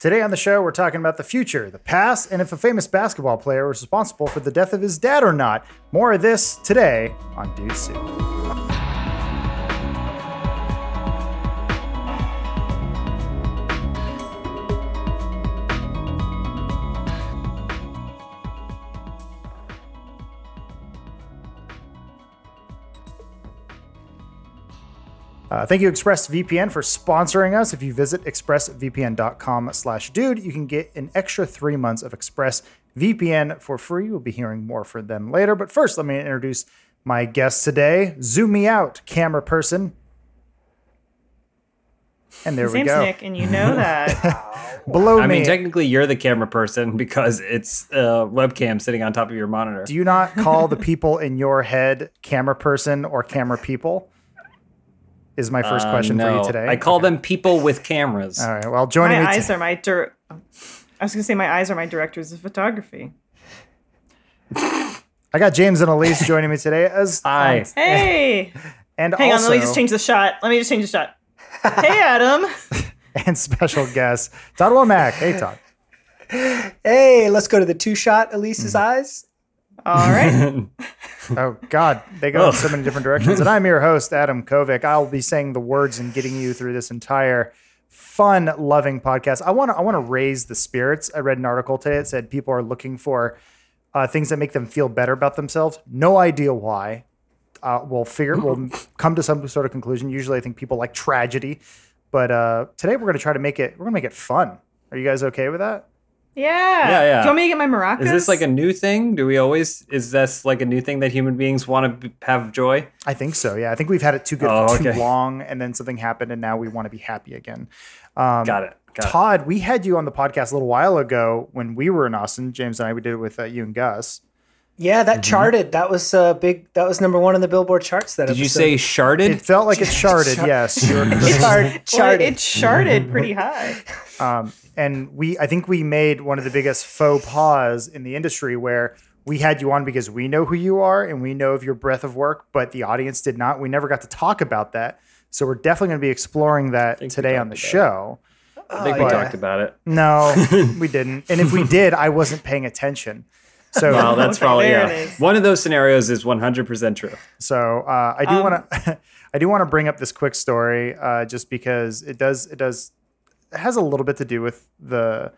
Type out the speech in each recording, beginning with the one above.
Today on the show, we're talking about the future, the past, and if a famous basketball player was responsible for the death of his dad or not. More of this today on Dude Soup. Thank you, ExpressVPN, for sponsoring us. If you visit expressvpn.com/dude, you can get an extra 3 months of ExpressVPN for free. We'll be hearing more from them later. But first, let me introduce my guest today. Zoom me out, camera person. And there His we name's go. Nick, and you know that. Below me. I mean, technically, you're the camera person because it's a webcam sitting on top of your monitor. Do you not call the people in your head camera person or camera people? Is my first question for you today. I call them people with cameras. All right. Well, joining me. I was going to say my eyes are my directors of photography. I got James and Elise joining me today as Hi. Hey. And Hang also, on, let me just change the shot. Hey, Adam. And special guest Todd Womack. Hey, Todd. Hey, let's go to the two-shot Elise's eyes. All right. Oh, God. They go in so many different directions. And I'm your host, Adam Kovic. I'll be saying the words and getting you through this entire fun, loving podcast. I want to raise the spirits. I read an article today that said people are looking for things that make them feel better about themselves. No idea why. We'll come to some sort of conclusion. Usually I think people like tragedy. But today we're going to try to make it fun. Are you guys okay with that? Yeah. Do you want me to get my maracas? Is this like a new thing? Is this like a new thing that human beings want to have joy? I think so, yeah. I think we've had it too good for too long, and then something happened, and now we want to be happy again. Got it. Todd, we had you on the podcast a little while ago when we were in Austin. James and I, we did it with you and Gus. Yeah, that charted. That was big. That was number one on the Billboard charts. That Did you say sharded? It felt like it charted, yes. It charted pretty high. And I think we made one of the biggest faux pas in the industry where we had you on because we know who you are and we know of your breadth of work, but the audience did not. We never got to talk about that. So we're definitely going to be exploring that today on the show. I think we talked about it. No, we didn't. And if we did, I wasn't paying attention. So well, that's probably one of those scenarios is 100% true. So I do want to bring up this quick story just because it has a little bit to do with it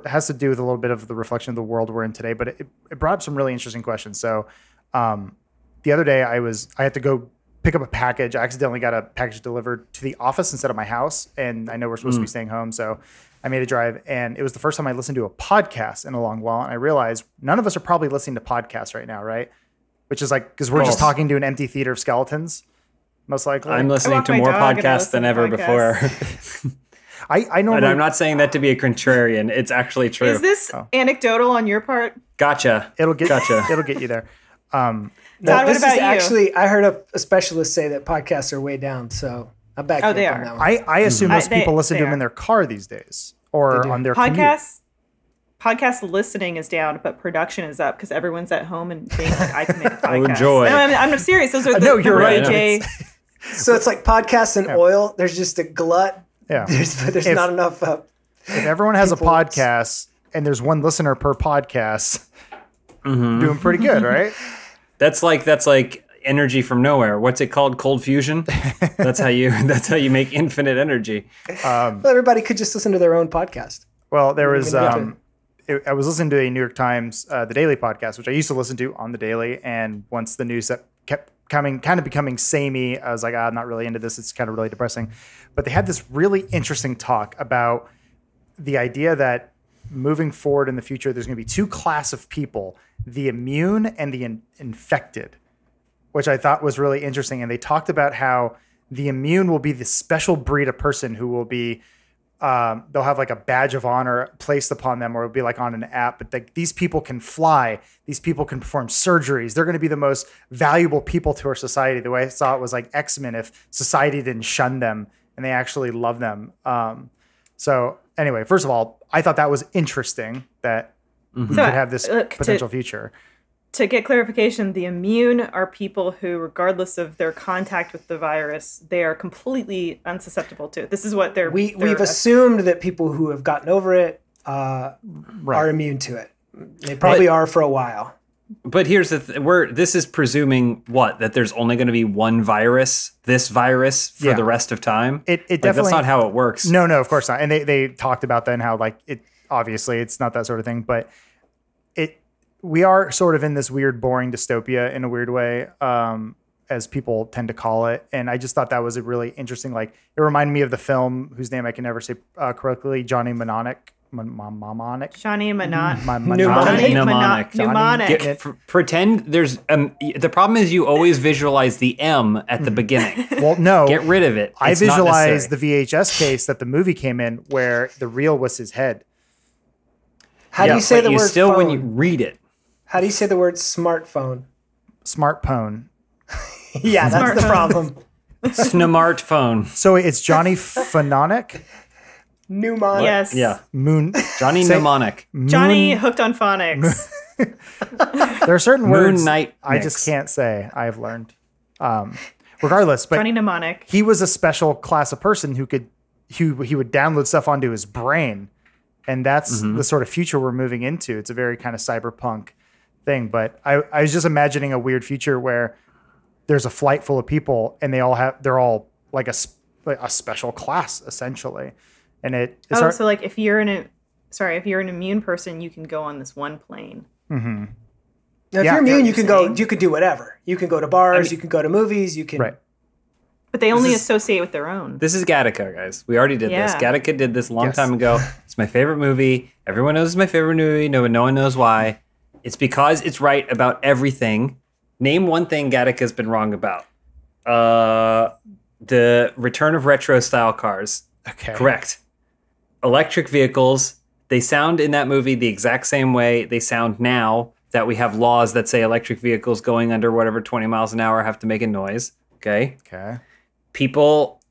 has to do with a little bit of the reflection of the world we're in today, but it brought up some really interesting questions. So the other day I had to go pick up a package. I accidentally got a package delivered to the office instead of my house, and I know we're supposed to be staying home, so I made a drive, and it was the first time I listened to a podcast in a long while, and I realized none of us are probably listening to podcasts right now, right? Which is like, because we're just talking to an empty theater of skeletons, most likely. I'm listening to more podcasts than ever before. I know. And I'm not saying that to be a contrarian. It's actually true. Is this anecdotal on your part? Gotcha. It'll get you there. Todd, what about you? Actually, I heard a specialist say that podcasts are way down, so I'm back on that one. I assume most people listen to them in their car these days or on their commute. Podcast listening is down, but production is up because everyone's at home and thinks like, I can make a podcast. Enjoy. No, I'm serious. Those are no, you're right. So it's like podcasts and oil. There's just a glut. Yeah. There's not enough. If everyone has a podcast and there's one listener per podcast, doing pretty good, right? That's like energy from nowhere. What's it called? Cold fusion. That's how you make infinite energy. Well, everybody could just listen to their own podcast. Well, there was I was listening to a New York Times The Daily podcast, which I used to listen to on The Daily, and once the news kept becoming samey, I was like, I'm not really into this. It's kind of really depressing. But they had this really interesting talk about the idea that moving forward in the future, there's going to be two classes of people, the immune and the infected, which I thought was really interesting. And they talked about how the immune will be the special breed of person who will be, they'll have like a badge of honor placed upon them, or it'll be like on an app, but these people can fly. These people can perform surgeries. They're going to be the most valuable people to our society. The way I saw it was like X-Men if society didn't shun them and they actually love them. So anyway, first of all, I thought that was interesting that we could have this potential future. to get clarification, the immune are people who, regardless of their contact with the virus, they are completely unsusceptible to it. This is what we've assumed that people who have gotten over it are immune to it. They probably are for a while. But here's the this is presuming that there's only going to be one virus, this virus, for the rest of time. It like, definitely, that's not how it works. No, of course not. And they talked about then how like it obviously it's not that sort of thing, but we are sort of in this weird, boring dystopia in a weird way, as people tend to call it. And I just thought that was a really interesting, like, it reminded me of the film whose name I can never say correctly, Johnny Mnemonic. Johnny Mnemonic. Pretend there's the problem is you always visualize the M at the beginning. Well, no. Get rid of it. I visualized the VHS case that the movie came in where the reel was his head. How do you say the word phone? When you read it. How do you say the word smartphone? Smartphone. Yeah, that's the problem. Smartphone. So it's Johnny Phononic? Mnemonic. Yes. Yeah. Johnny Mnemonic. Johnny hooked on phonics. There are certain words Night I just can't say. I've learned. Regardless, but Johnny Mnemonic. He was a special class of person who would download stuff onto his brain. And that's the sort of future we're moving into. It's a very kind of cyberpunk thing. But I was just imagining a weird future where there's a flight full of people and they're all like a special class essentially. And so like if you're an immune person, you can go on this one plane. Mm-hmm. Now, if you're immune, you could do whatever. You can go to bars, you can go to movies, you can. Right. But they only associate with their own. This is Gattaca, guys. We already did this. Gattaca did this a long time ago. It's my favorite movie. Everyone knows it's my favorite movie. No one knows why. It's because it's right about everything. Name one thing Gattaca's been wrong about. The return of retro-style cars. Okay. Correct. Electric vehicles. They sound in that movie the exact same way they sound now that we have laws that say electric vehicles going under whatever 20 miles an hour have to make a noise. Okay. People,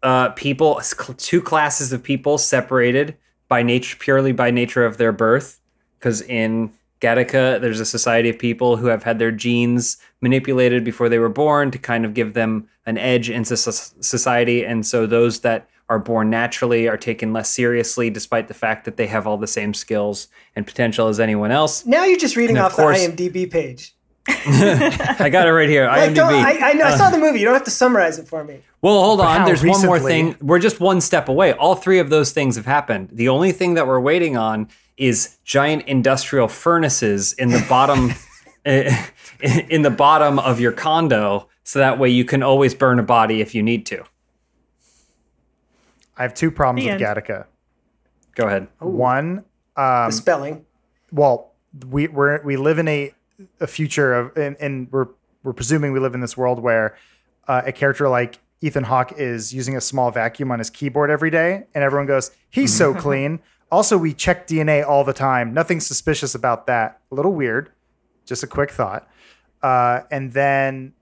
two classes of people separated by nature, purely by nature of their birth. Because in Gattaca, there's a society of people who have had their genes manipulated before they were born to kind of give them an edge in society. And so those that are born naturally are taken less seriously, despite the fact that they have all the same skills and potential as anyone else. Now you're just reading off the IMDb page. I got it right here. IMDb. I know. I saw the movie. You don't have to summarize it for me. Well, hold on. There's one more thing. We're just one step away. All three of those things have happened. The only thing that we're waiting on is giant industrial furnaces in the bottom in the bottom of your condo, so that way you can always burn a body if you need to. I have two problems with Gattaca. Go ahead. One, the spelling. Well, we live in a future of, and we're presuming we live in this world where a character like Ethan Hawke is using a small vacuum on his keyboard every day, and everyone goes, "He's so clean." Also, we check DNA all the time. Nothing suspicious about that. A little weird. Just a quick thought. And then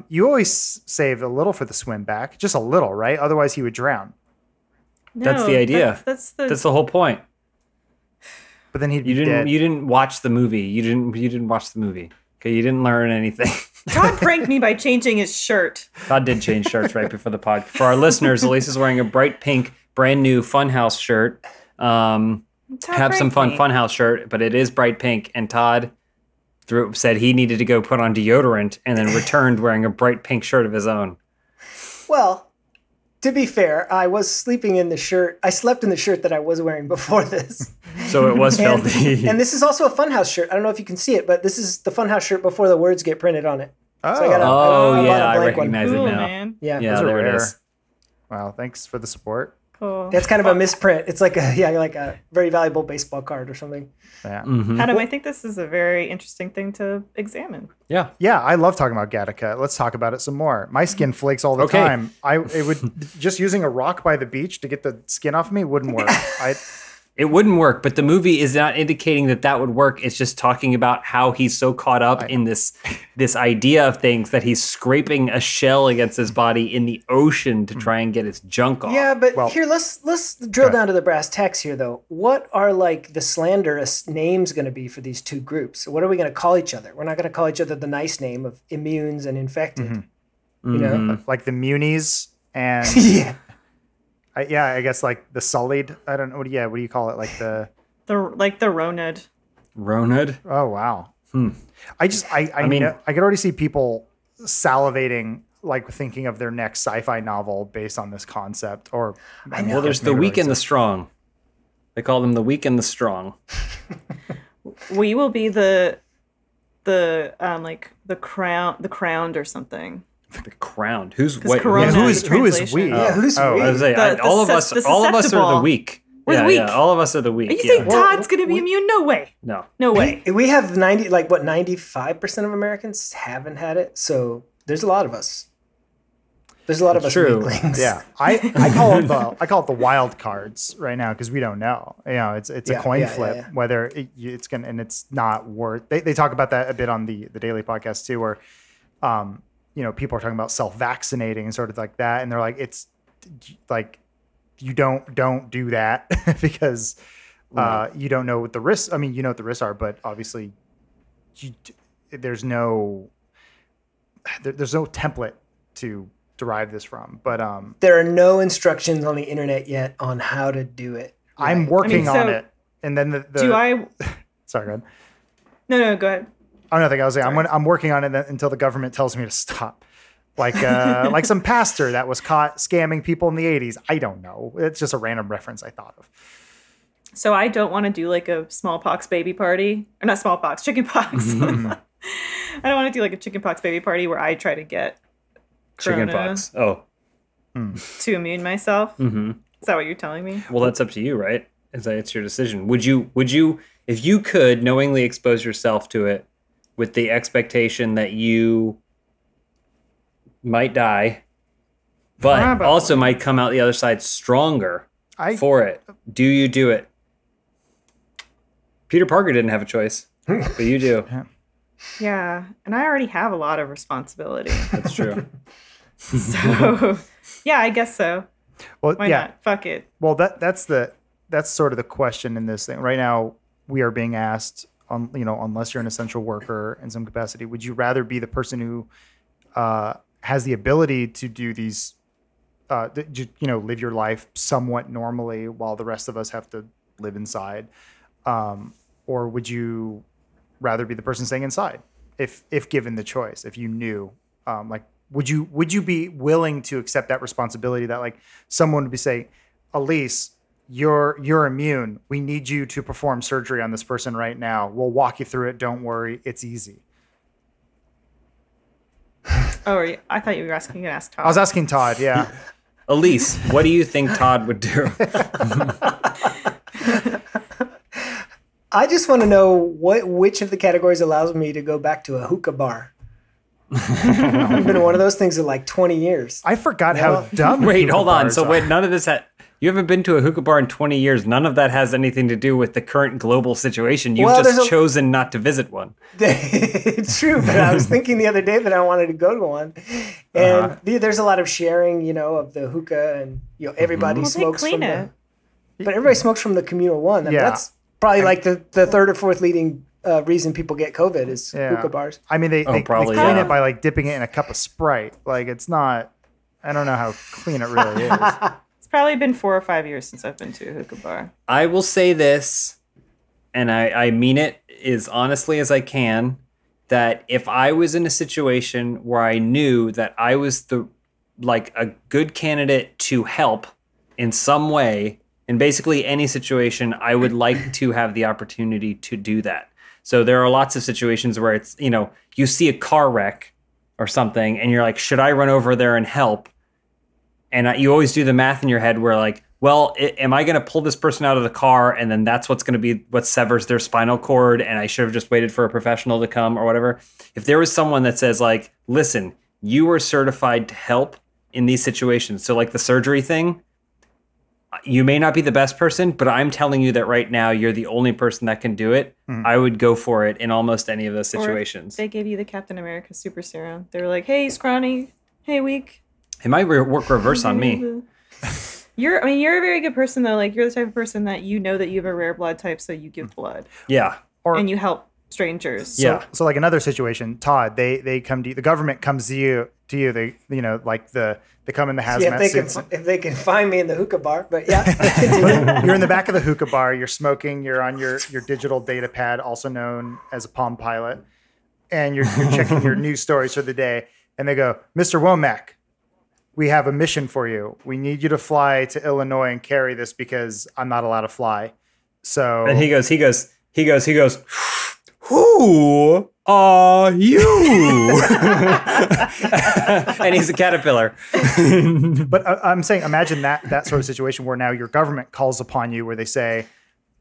you always save a little for the swim back, just a little, right? Otherwise, he would drown. No, that's the idea. That's the whole point. But then he'd be dead. You didn't watch the movie. You didn't watch the movie. Okay, you didn't learn anything. Todd pranked me by changing his shirt. Todd did change shirts right before the pod. For our listeners, Elise is wearing a bright pink, brand new Funhaus shirt. Have some fun Funhaus shirt, but it is bright pink. And Todd said he needed to go put on deodorant and then returned wearing a bright pink shirt of his own. Well, to be fair, I was sleeping in the shirt. I slept in the shirt that I was wearing before this. So it was filthy. And this is also a Funhaus shirt. I don't know if you can see it, but this is the Funhaus shirt before the words get printed on it. Oh, so I recognize it now. Man. Yeah, there it is. Wow, thanks for the support. Cool. It's kind of a misprint. It's like a very valuable baseball card or something. Yeah. Mm-hmm. Adam, I think this is a very interesting thing to examine. Yeah. Yeah, I love talking about Gattaca. Let's talk about it some more. My skin flakes all the time. It would just using a rock by the beach to get the skin off me wouldn't work. It wouldn't work, but the movie is not indicating that would work. It's just talking about how he's so caught up in this idea of things that he's scraping a shell against his body in the ocean to try and get his junk off. Yeah, but here, let's drill down to the brass tacks here, though. What are like the slanderous names going to be for these two groups? What are we going to call each other? We're not going to call each other the nice name of immunes and infected. You know, like the Munies and yeah. I guess like the Sullied. I don't know. What do you call it? Like the Ronad. Ronad? Oh wow. I mean, I could already see people salivating, like thinking of their next sci-fi novel based on this concept. Or well, there's the weak and the strong. They call them the weak and the strong. We will be the crowned or something. The crowned. Who's what? Who is we? Yeah, who's we? I was saying, all of us are the weak. We're the weak. Yeah, all of us are the weak. You think Todd's going to be immune? No way. No way. We have 95% of Americans haven't had it, so there's a lot of us. There's a lot of us weaklings. Yeah, I call it the wild cards right now because we don't know. You know, it's a coin flip whether it's gonna, and it's not worth. They talk about that a bit on the Daily podcast too, where people are talking about self-vaccinating and sort of like that, and they're like, it's like you don't do that because you don't know what the risks. I mean, you know what the risks are, but obviously there's no template to derive this from. But there are no instructions on the internet yet on how to do it. Right? I'm working on it, and then the do I? Sorry, go ahead. No, go ahead. Oh, nothing. I was saying I'm working on it until the government tells me to stop. Like some pastor that was caught scamming people in the 80s. I don't know. It's just a random reference I thought of. So I don't want to do like a smallpox baby party. Or not smallpox, chickenpox. Mm-hmm. I don't want to do like a chickenpox baby party where I try to get chickenpox. To immune myself. Mm-hmm. Is that what you're telling me? Well, that's up to you, right? It's your decision. Would you, if you could knowingly expose yourself to it with the expectation that you might die, but also might come out the other side stronger for it, do you do it? Peter Parker didn't have a choice, but you do. Yeah, and I already have a lot of responsibility. That's true. So, yeah, I guess so. Well, why not? Fuck it. Well, that's sort of the question in this thing. Right now, we are being asked, unless you're an essential worker in some capacity, would you rather be the person who has the ability to do these, live your life somewhat normally while the rest of us have to live inside? Or would you rather be the person staying inside if given the choice, if you knew, would you be willing to accept that responsibility that like someone would be saying, Elise, you're immune. We need you to perform surgery on this person right now. We'll walk you through it. Don't worry. It's easy. Oh, I thought you were going to ask Todd. I was asking Todd, yeah. Elise, what do you think Todd would do? I just want to know which of the categories allows me to go back to a hookah bar. I've been in one of those things in like 20 years. I forgot how dumb. Wait, hold on. So wait, none of this you haven't been to a hookah bar in 20 years. None of that has anything to do with the current global situation. You've just chosen not to visit one. It's true, but I was thinking the other day that I wanted to go to one. And there's a lot of sharing, of the hookah, and everybody smokes from it. But everybody smokes from the communal one. I mean, that's probably like the third or fourth leading reason people get COVID is hookah bars. I mean, they clean it by like dipping it in a cup of Sprite. Like it's not. I don't know how clean it really is. It's probably been 4 or 5 years since I've been to a hookah bar. I will say this, and I mean it as honestly as I can, that if I was in a situation where I knew that I was a good candidate to help in some way, in basically any situation, I would like to have the opportunity to do that. So there are lots of situations where it's, you see a car wreck or something and you're like, should I run over there and help? And you always do the math in your head where like, well, am I going to pull this person out of the car and then that's what's going to be what severs their spinal cord and I should have just waited for a professional to come or whatever. If there was someone that says like, listen, you are certified to help in these situations. So like the surgery thing, you may not be the best person, but I'm telling you that right now you're the only person that can do it. I would go for it in almost any of those situations. Or they gave you the Captain America super serum. They were like, hey, scrawny. Hey, weak. It might work reverse on me. You're a very good person, though. Like, you're the type of person that you know that you have a rare blood type, so you give blood. Yeah. And you help strangers. So like another situation, Todd, they come to you, the government comes to you, they, like they come in the hazmat suits. If they can find me in the hookah bar, but yeah. You're in the back of the hookah bar, you're smoking, you're on your digital data pad, also known as a Palm Pilot, and you're checking your news stories for the day, and they go, Mr. Womack, we have a mission for you. We need you to fly to Illinois and carry this because I'm not allowed to fly. So and he goes, who are you? And he's a caterpillar. But I'm saying, imagine that sort of situation where now your government calls upon you, where they say,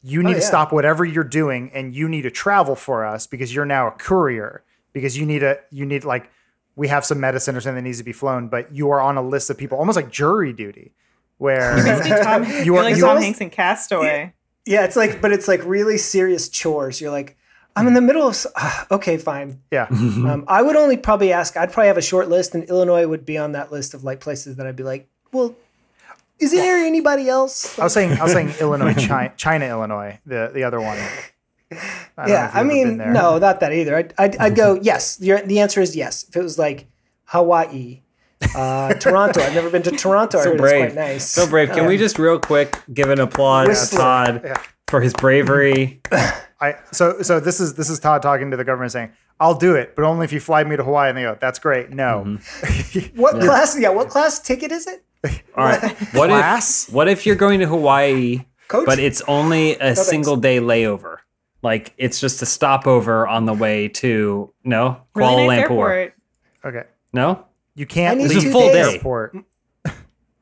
you need to stop whatever you're doing and you need to travel for us because you're now a courier, because you need like, we have some medicine or something that needs to be flown, but you are on a list of people, almost like jury duty, where you're like Tom Hanks in Castaway. Yeah, it's like really serious chores. You're like, I'm in the middle of, okay, fine. Yeah. I would only probably ask, I'd probably have a short list, and Illinois would be on that list of like places that I'd be like, well, is there anybody else? I was saying Illinois, China, Illinois, the other one. I mean, no, not that either. I'd go, yes. The answer is yes. If it was like Hawaii, Toronto. I've never been to Toronto. I heard it's quite nice. So brave. Can we just real quick give an applause to Todd for his bravery? So this is Todd talking to the government saying, I'll do it, but only if you fly me to Hawaii. And they go, that's great. No. What class? Yeah, what class ticket is it? All right. What if you're going to Hawaii, Coach? But it's only a single day layover? Like, it's just a stopover on the way to, Kuala Lumpur. Airport. Okay. No? You can't This leave is a full the day. airport.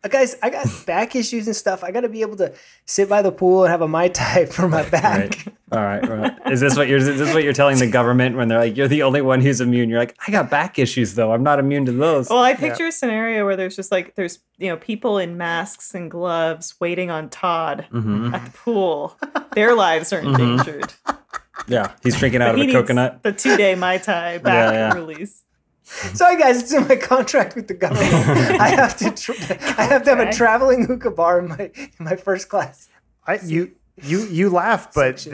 Guys, I got back issues and stuff. I got to be able to sit by the pool and have a Mai Tai for my back. All right. Is this what you're telling the government when they're like, you're the only one who's immune? You're like, I got back issues though. I'm not immune to those. Well, I picture a scenario where there's people in masks and gloves waiting on Todd at the pool. Their lives are endangered. Yeah, he's drinking out of a coconut. The 2-day Mai Tai back release. Sorry, guys, it's in my contract with the government. I have to have a traveling hookah bar in my first class. You laugh, but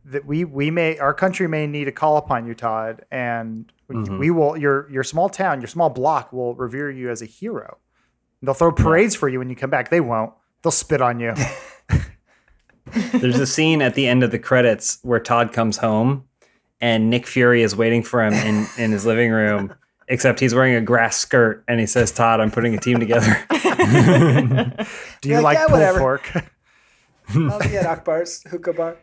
that our country may need to call upon you, Todd, and we will. Your small town, your small block will revere you as a hero. They'll throw parades for you when you come back. They won't. They'll spit on you. There's a scene at the end of the credits where Todd comes home, and Nick Fury is waiting for him in his living room. Except he's wearing a grass skirt, and he says, Todd, I'm putting a team together. Do you like pulled pork? I'll be at Akbar's hookah bar.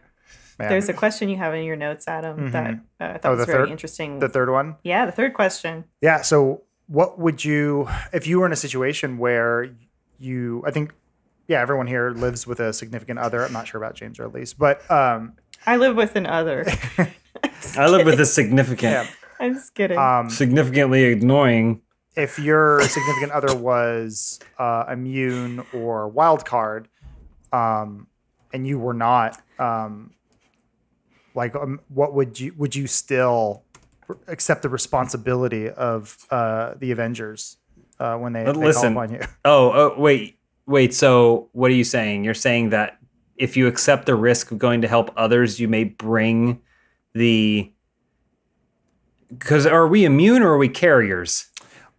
Man. There's a question you have in your notes, Adam, that I thought was very interesting. The third one? Yeah, the third question. Yeah, so what would you, if you were in a situation where everyone here lives with a significant other. I'm not sure about James or Elise, but... I live with an other. I live with a significant... Yeah. I'm just kidding. Significantly annoying. If your significant other was immune or wild card, and you were not, what would you still accept the responsibility of the Avengers when they call upon you? Oh, wait. So what are you saying? You're saying that if you accept the risk of going to help others, you may bring the... Because are we immune or are we carriers?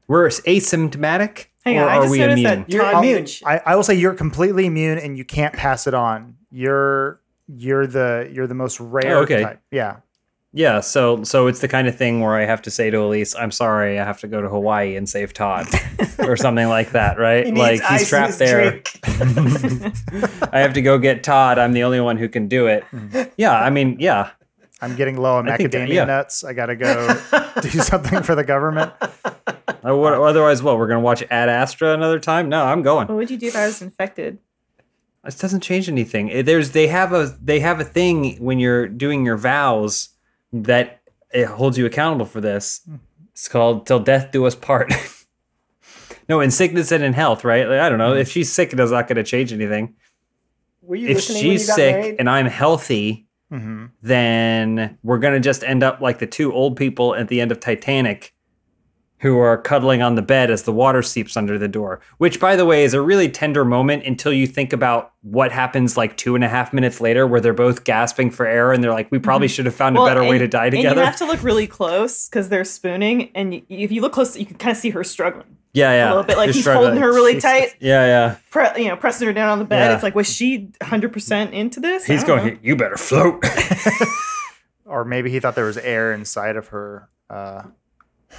We're asymptomatic, Hang or on, I are just we noticed immune? that You're immune. I will say you're completely immune and you can't pass it on. You're the most rare type. Yeah. Yeah, so it's the kind of thing where I have to say to Elise, I'm sorry, I have to go to Hawaii and save Todd. Or something like that, right? He's trapped there. I have to go get Todd. I'm the only one who can do it. Yeah, I mean, yeah. I'm getting low on macadamia nuts. I got to go do something for the government. Otherwise, what? We're going to watch Ad Astra another time? No, I'm going. What would you do if I was infected? It doesn't change anything. They have a thing when you're doing your vows that it holds you accountable for this. It's called "Till Death Do Us Part." No, in sickness and in health, right? Like, I don't know. If she's sick, it's not going to change anything. Were you if listening when you she's got sick married? and I'm healthy, then we're going to just end up like the two old people at the end of Titanic who are cuddling on the bed as the water seeps under the door, which, by the way, is a really tender moment until you think about what happens like 2.5 minutes later where they're both gasping for air and they're like, we probably should have found a better way to die together. And you have to look really close because they're spooning. And if you look close, you can kind of see her struggling. Yeah. A little bit like They're he's struggling. holding her really tight. Yeah. Pressing her down on the bed. Yeah. It's like, was she 100% into this? He's going, you better float. Or maybe he thought there was air inside of her.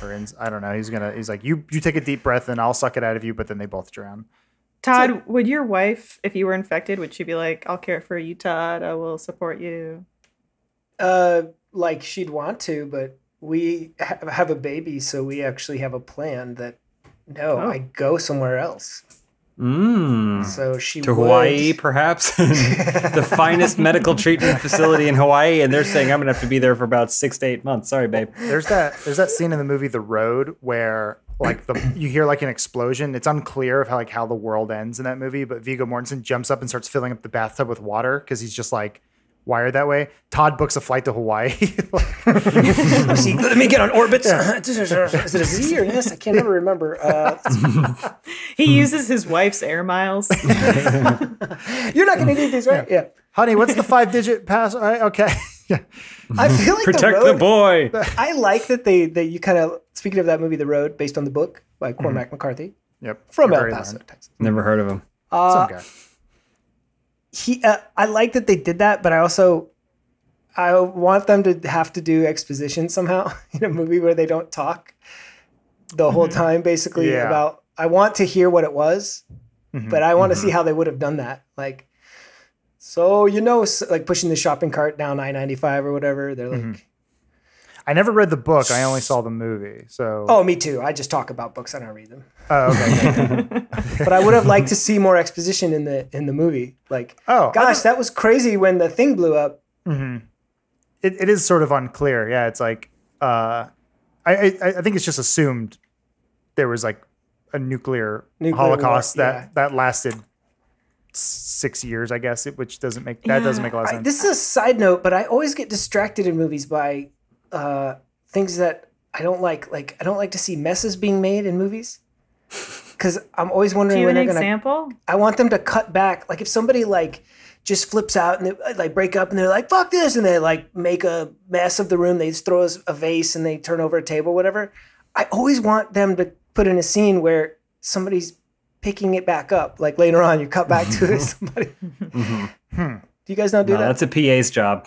I don't know. He's like, you take a deep breath and I'll suck it out of you. But then they both drown. Todd, would your wife, if you were infected, would she be like, I'll care for you, Todd. I will support you? Like she'd want to, but we have a baby, so we actually have a plan that I go somewhere else. So she to would. Hawaii, perhaps the finest medical treatment facility in Hawaii, and they're saying I'm gonna have to be there for about 6 to 8 months. Sorry, babe. There's that scene in the movie The Road where like you hear like an explosion. It's unclear of how the world ends in that movie, but Viggo Mortensen jumps up and starts filling up the bathtub with water because he's just like wired that way. Todd books a flight to Hawaii. See, let me get on orbit. Is it a Z or an S? I can't ever remember. He uses his wife's air miles. You're not going to need these, right? Yeah. Honey, what's the 5-digit pass? All right, okay. Yeah. I feel like Protect the boy. I like that you kind of, speaking of that movie, The Road, based on the book by Cormac McCarthy. Yep. From El Paso, Texas. Never heard of him. Some guy. I like that they did that, but I want them to have to do exposition somehow in a movie where they don't talk the whole time, basically about, I want to hear what it was, but I want to see how they would have done that. Like, so, like pushing the shopping cart down I-95 or whatever. They're like, I never read the book. I only saw the movie. So. Oh, me too. I just talk about books. I don't read them. Oh, okay. But I would have liked to see more exposition in the movie. Like, gosh, that was crazy when the thing blew up. It is sort of unclear. Yeah, it's like I think it's just assumed there was like a nuclear holocaust war, that lasted 6 years, I guess, which doesn't make a lot of sense. This is a side note, but I always get distracted in movies by things that I don't like. Like, I don't like to see messes being made in movies because I'm always wondering when they're going to. Example? I want them to cut back. Like, if somebody like just flips out and they like break up and they're like, fuck this, and they like make a mess of the room. They just throw a vase and they turn over a table, whatever. I always want them to put in a scene where somebody's picking it back up. Like later on, you cut back to it. Somebody. Do you guys not do that? That's a PA's job.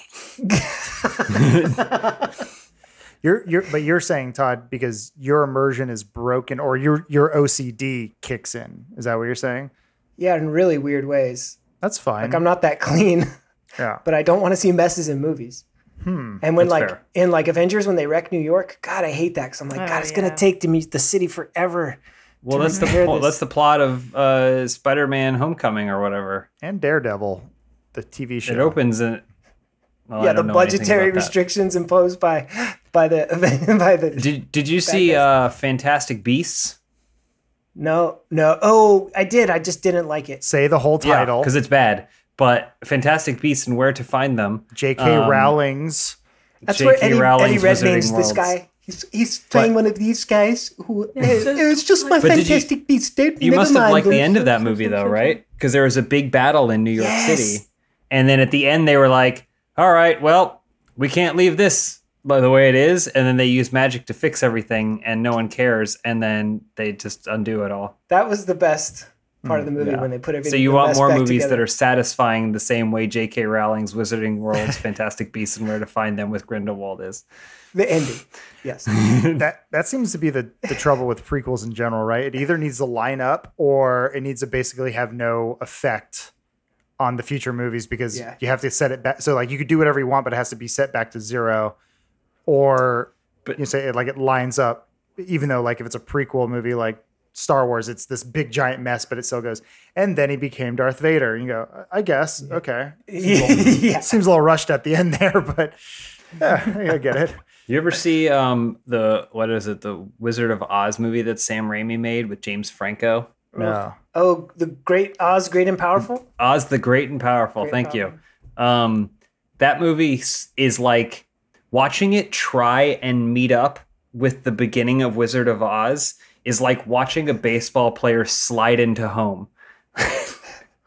You're saying, Todd, because your immersion is broken or your OCD kicks in. Is that what you're saying? Yeah, in really weird ways. That's fine. Like, I'm not that clean. Yeah. But I don't want to see messes in movies. And when fair. in like Avengers, when they wreck New York, God, I hate that because I'm like, God, it's gonna take the city forever. Well, that's the plot of Spider-Man: Homecoming or whatever, and Daredevil, the TV show. It opens and the budgetary restrictions imposed by the. Did you see Fantastic Beasts? No. Oh, I did. I just didn't like it. Say the whole title because it's bad. But Fantastic Beasts and Where to Find Them. J.K. Rowling's. That's where Eddie Redmayne's this guy. He's playing one of these guys who it's just my Fantastic Beasts. You must have liked the end of that movie though, right? Because there was a big battle in New York City, and then at the end they were like, "All right, well, we can't leave this by the way it is," and then they use magic to fix everything, and no one cares, and then they just undo it all. That was the best part of the movie when they put everything. So you want more movies together. that are satisfying the same way J.K. Rowling's Wizarding World's Fantastic Beasts and Where to Find Them with Grindelwald is. The ending, yes. That seems to be the trouble with prequels in general, right? It either needs to line up or it needs to basically have no effect on the future movies because you have to set it back. So like you could do whatever you want, but it has to be set back to zero. Or you say it lines up, even though like if it's a prequel movie like Star Wars, it's this big giant mess, but it still goes. And then he became Darth Vader. And you go, I guess, okay. Seems a little rushed at the end there, but I get it. You ever see the Wizard of Oz movie that Sam Raimi made with James Franco? No. Oh, the Great Oz, Great and Powerful? Oz the Great and Powerful. Thank you. That movie is like watching it try and meet up with the beginning of Wizard of Oz is like watching a baseball player slide into home.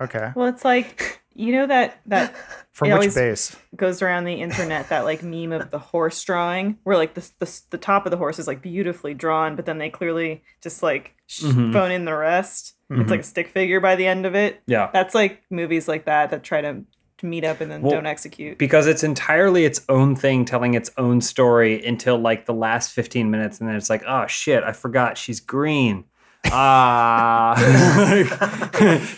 Okay. Well, it's like, you know that From which base? Goes around the internet, that like meme of the horse drawing where like the top of the horse is like beautifully drawn, but then they clearly just like phone in the rest. It's like a stick figure by the end of it. Yeah. That's like movies like that try to meet up and then don't execute. Because it's entirely its own thing, telling its own story until like the last 15 minutes. And then it's like, oh shit, I forgot she's green. It's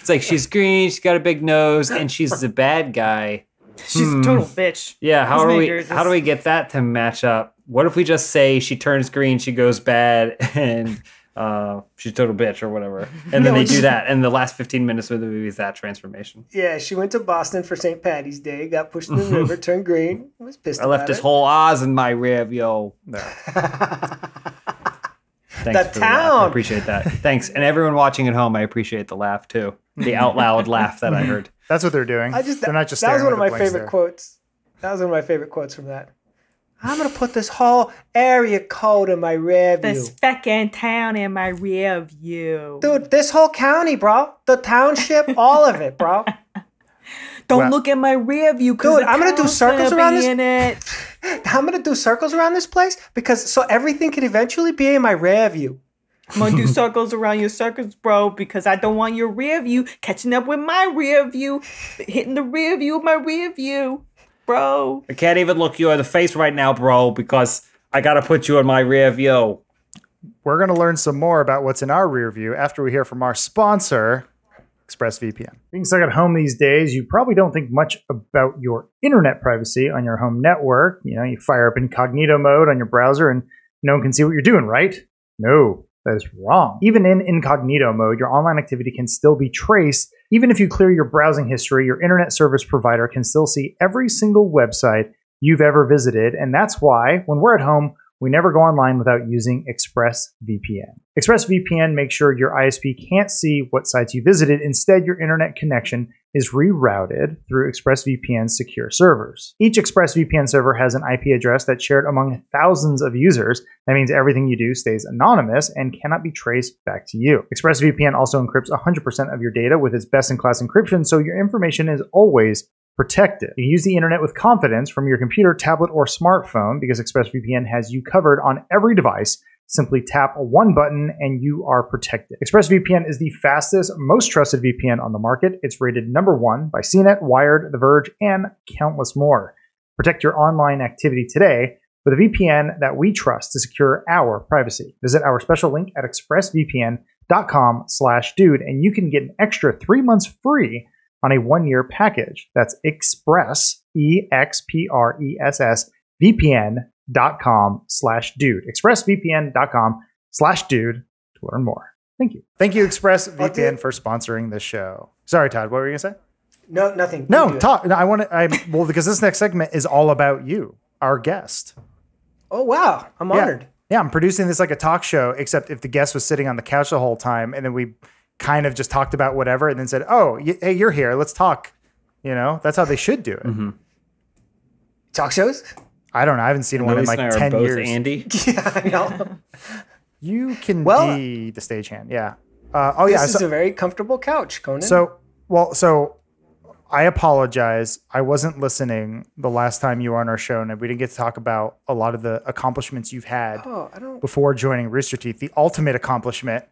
like she's green, she's got a big nose, and she's the bad guy. She's a total bitch. Yeah, how do we get that to match up? What if we just say she turns green, she goes bad, and she's a total bitch or whatever. And then they do that, and the last 15 minutes of the movie is that transformation. Yeah, she went to Boston for St. Patty's Day, got pushed in the river, turned green, was pissed I left this whole Oz in my rear, yo. No. Thanks for the laugh. I appreciate that. Thanks. And everyone watching at home, I appreciate the laugh too. The out loud laugh that I heard. That's what they're doing. They're not just. That was one of my favorite quotes. That was one of my favorite quotes from that. I'm gonna put this whole area code in my rear view. This fucking town in my rear view. Dude, this whole county, bro. The township, all of it, bro. Don't look at my rear view. Dude, I'm gonna do circles around this. I'm gonna do circles around this place because so everything can eventually be in my rear view. I'm gonna do circles around your circles, bro, because I don't want your rear view catching up with my rear view, hitting the rear view of my rear view, bro. I can't even look you in the face right now, bro, because I gotta put you in my rear view. We're gonna learn some more about what's in our rear view after we hear from our sponsor, ExpressVPN. Being stuck at home these days, you probably don't think much about your internet privacy on your home network. You know, you fire up incognito mode on your browser and no one can see what you're doing, right? No, that is wrong. Even in incognito mode, your online activity can still be traced. Even if you clear your browsing history, your internet service provider can still see every single website you've ever visited. And that's why when we're at home, we never go online without using ExpressVPN. ExpressVPN makes sure your ISP can't see what sites you visited. Instead, your internet connection is rerouted through ExpressVPN's secure servers. Each ExpressVPN server has an IP address that's shared among thousands of users. That means everything you do stays anonymous and cannot be traced back to you. ExpressVPN also encrypts 100% of your data with its best-in-class encryption, so your information is always protected. You can use the internet with confidence from your computer, tablet, or smartphone because ExpressVPN has you covered on every device. Simply tap one button and you are protected. ExpressVPN is the fastest, most trusted VPN on the market. It's rated #1 by CNET, Wired, The Verge, and countless more. Protect your online activity today with a VPN that we trust to secure our privacy. Visit our special link at expressvpn.com/dude and you can get an extra 3 months free on a 1-year package. That's Express, EXPRESS, VPN.com/dude. ExpressVPN.com/dude to learn more. Thank you. Thank you, ExpressVPN, for sponsoring this show. Sorry, Todd, what were you going to say? No, nothing. No, Todd, well, because this next segment is all about you, our guest. Oh, wow. I'm honored. Yeah, I'm producing this like a talk show, except if the guest was sitting on the couch the whole time and then we kind of just talked about whatever and then said, oh, hey, you're here. Let's talk. You know, that's how they should do it. Mm-hmm. Talk shows? I don't know. I haven't seen one in like 10 years. Andy? Yeah, I know. You can be the stagehand. Yeah. This is a very comfortable couch, Conan. So I apologize. I wasn't listening the last time you were on our show and we didn't get to talk about a lot of the accomplishments you've had before joining Roosterteeth. The ultimate accomplishment,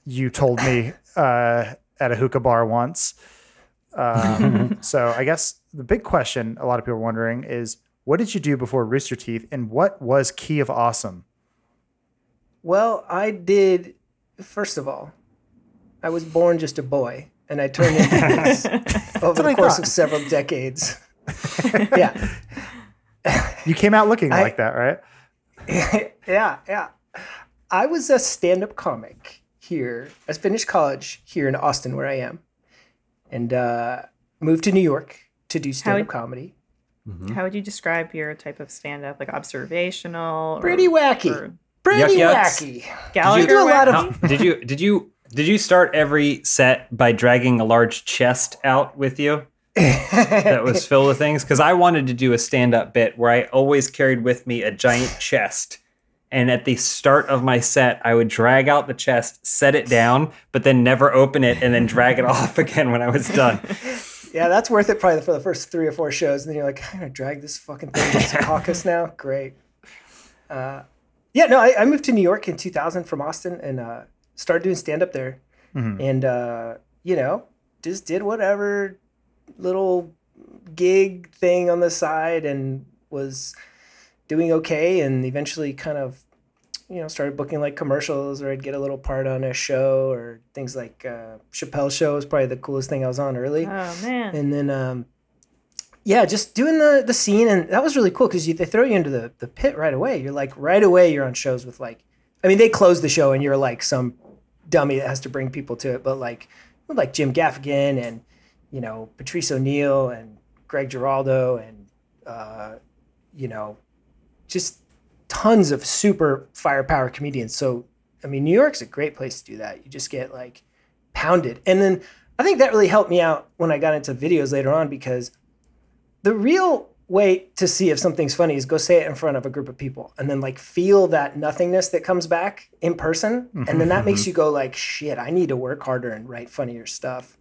you told me at a hookah bar once. So I guess the big question a lot of people are wondering is, what did you do before Roosterteeth and what was Key of Awesome? Well, I did, first of all, I was born just a boy and I turned into this over the course of several decades. Yeah. You came out looking like that, right? Yeah. I was a stand-up comic here. I finished college here in Austin, where I am, and moved to New York to do stand-up comedy. Mm-hmm. How would you describe your type of stand-up? Like observational? Pretty wacky. Pretty wacky. Gallagher Did you Did you start every set by dragging a large chest out with you that was filled with things? Because I wanted to do a stand-up bit where I always carried with me a giant chest. And at the start of my set, I would drag out the chest, set it down, but then never open it and then drag it off again when I was done. Yeah, that's worth it probably for the first 3 or 4 shows. And then you're like, I'm going to drag this fucking thing to Secaucus now? Great. I moved to New York in 2000 from Austin and started doing stand-up there. Mm-hmm. And, just did whatever little gig thing on the side and was doing okay, and eventually kind of, started booking like commercials, or I'd get a little part on a show, or things like Chappelle's show was probably the coolest thing I was on early. Oh, man. And then, just doing the scene, and that was really cool because they throw you into the pit right away. You're like, right away you're on shows with they close the show and you're like some dummy that has to bring people to it, but like Jim Gaffigan and, Patrice O'Neill and Greg Giraldo and, just tons of super firepower comedians. So, New York's a great place to do that. You just get pounded. And then I think that really helped me out when I got into videos later on, because the real way to see if something's funny is go say it in front of a group of people and then feel that nothingness that comes back in person. Mm-hmm, and then that makes you go shit, I need to work harder and write funnier stuff.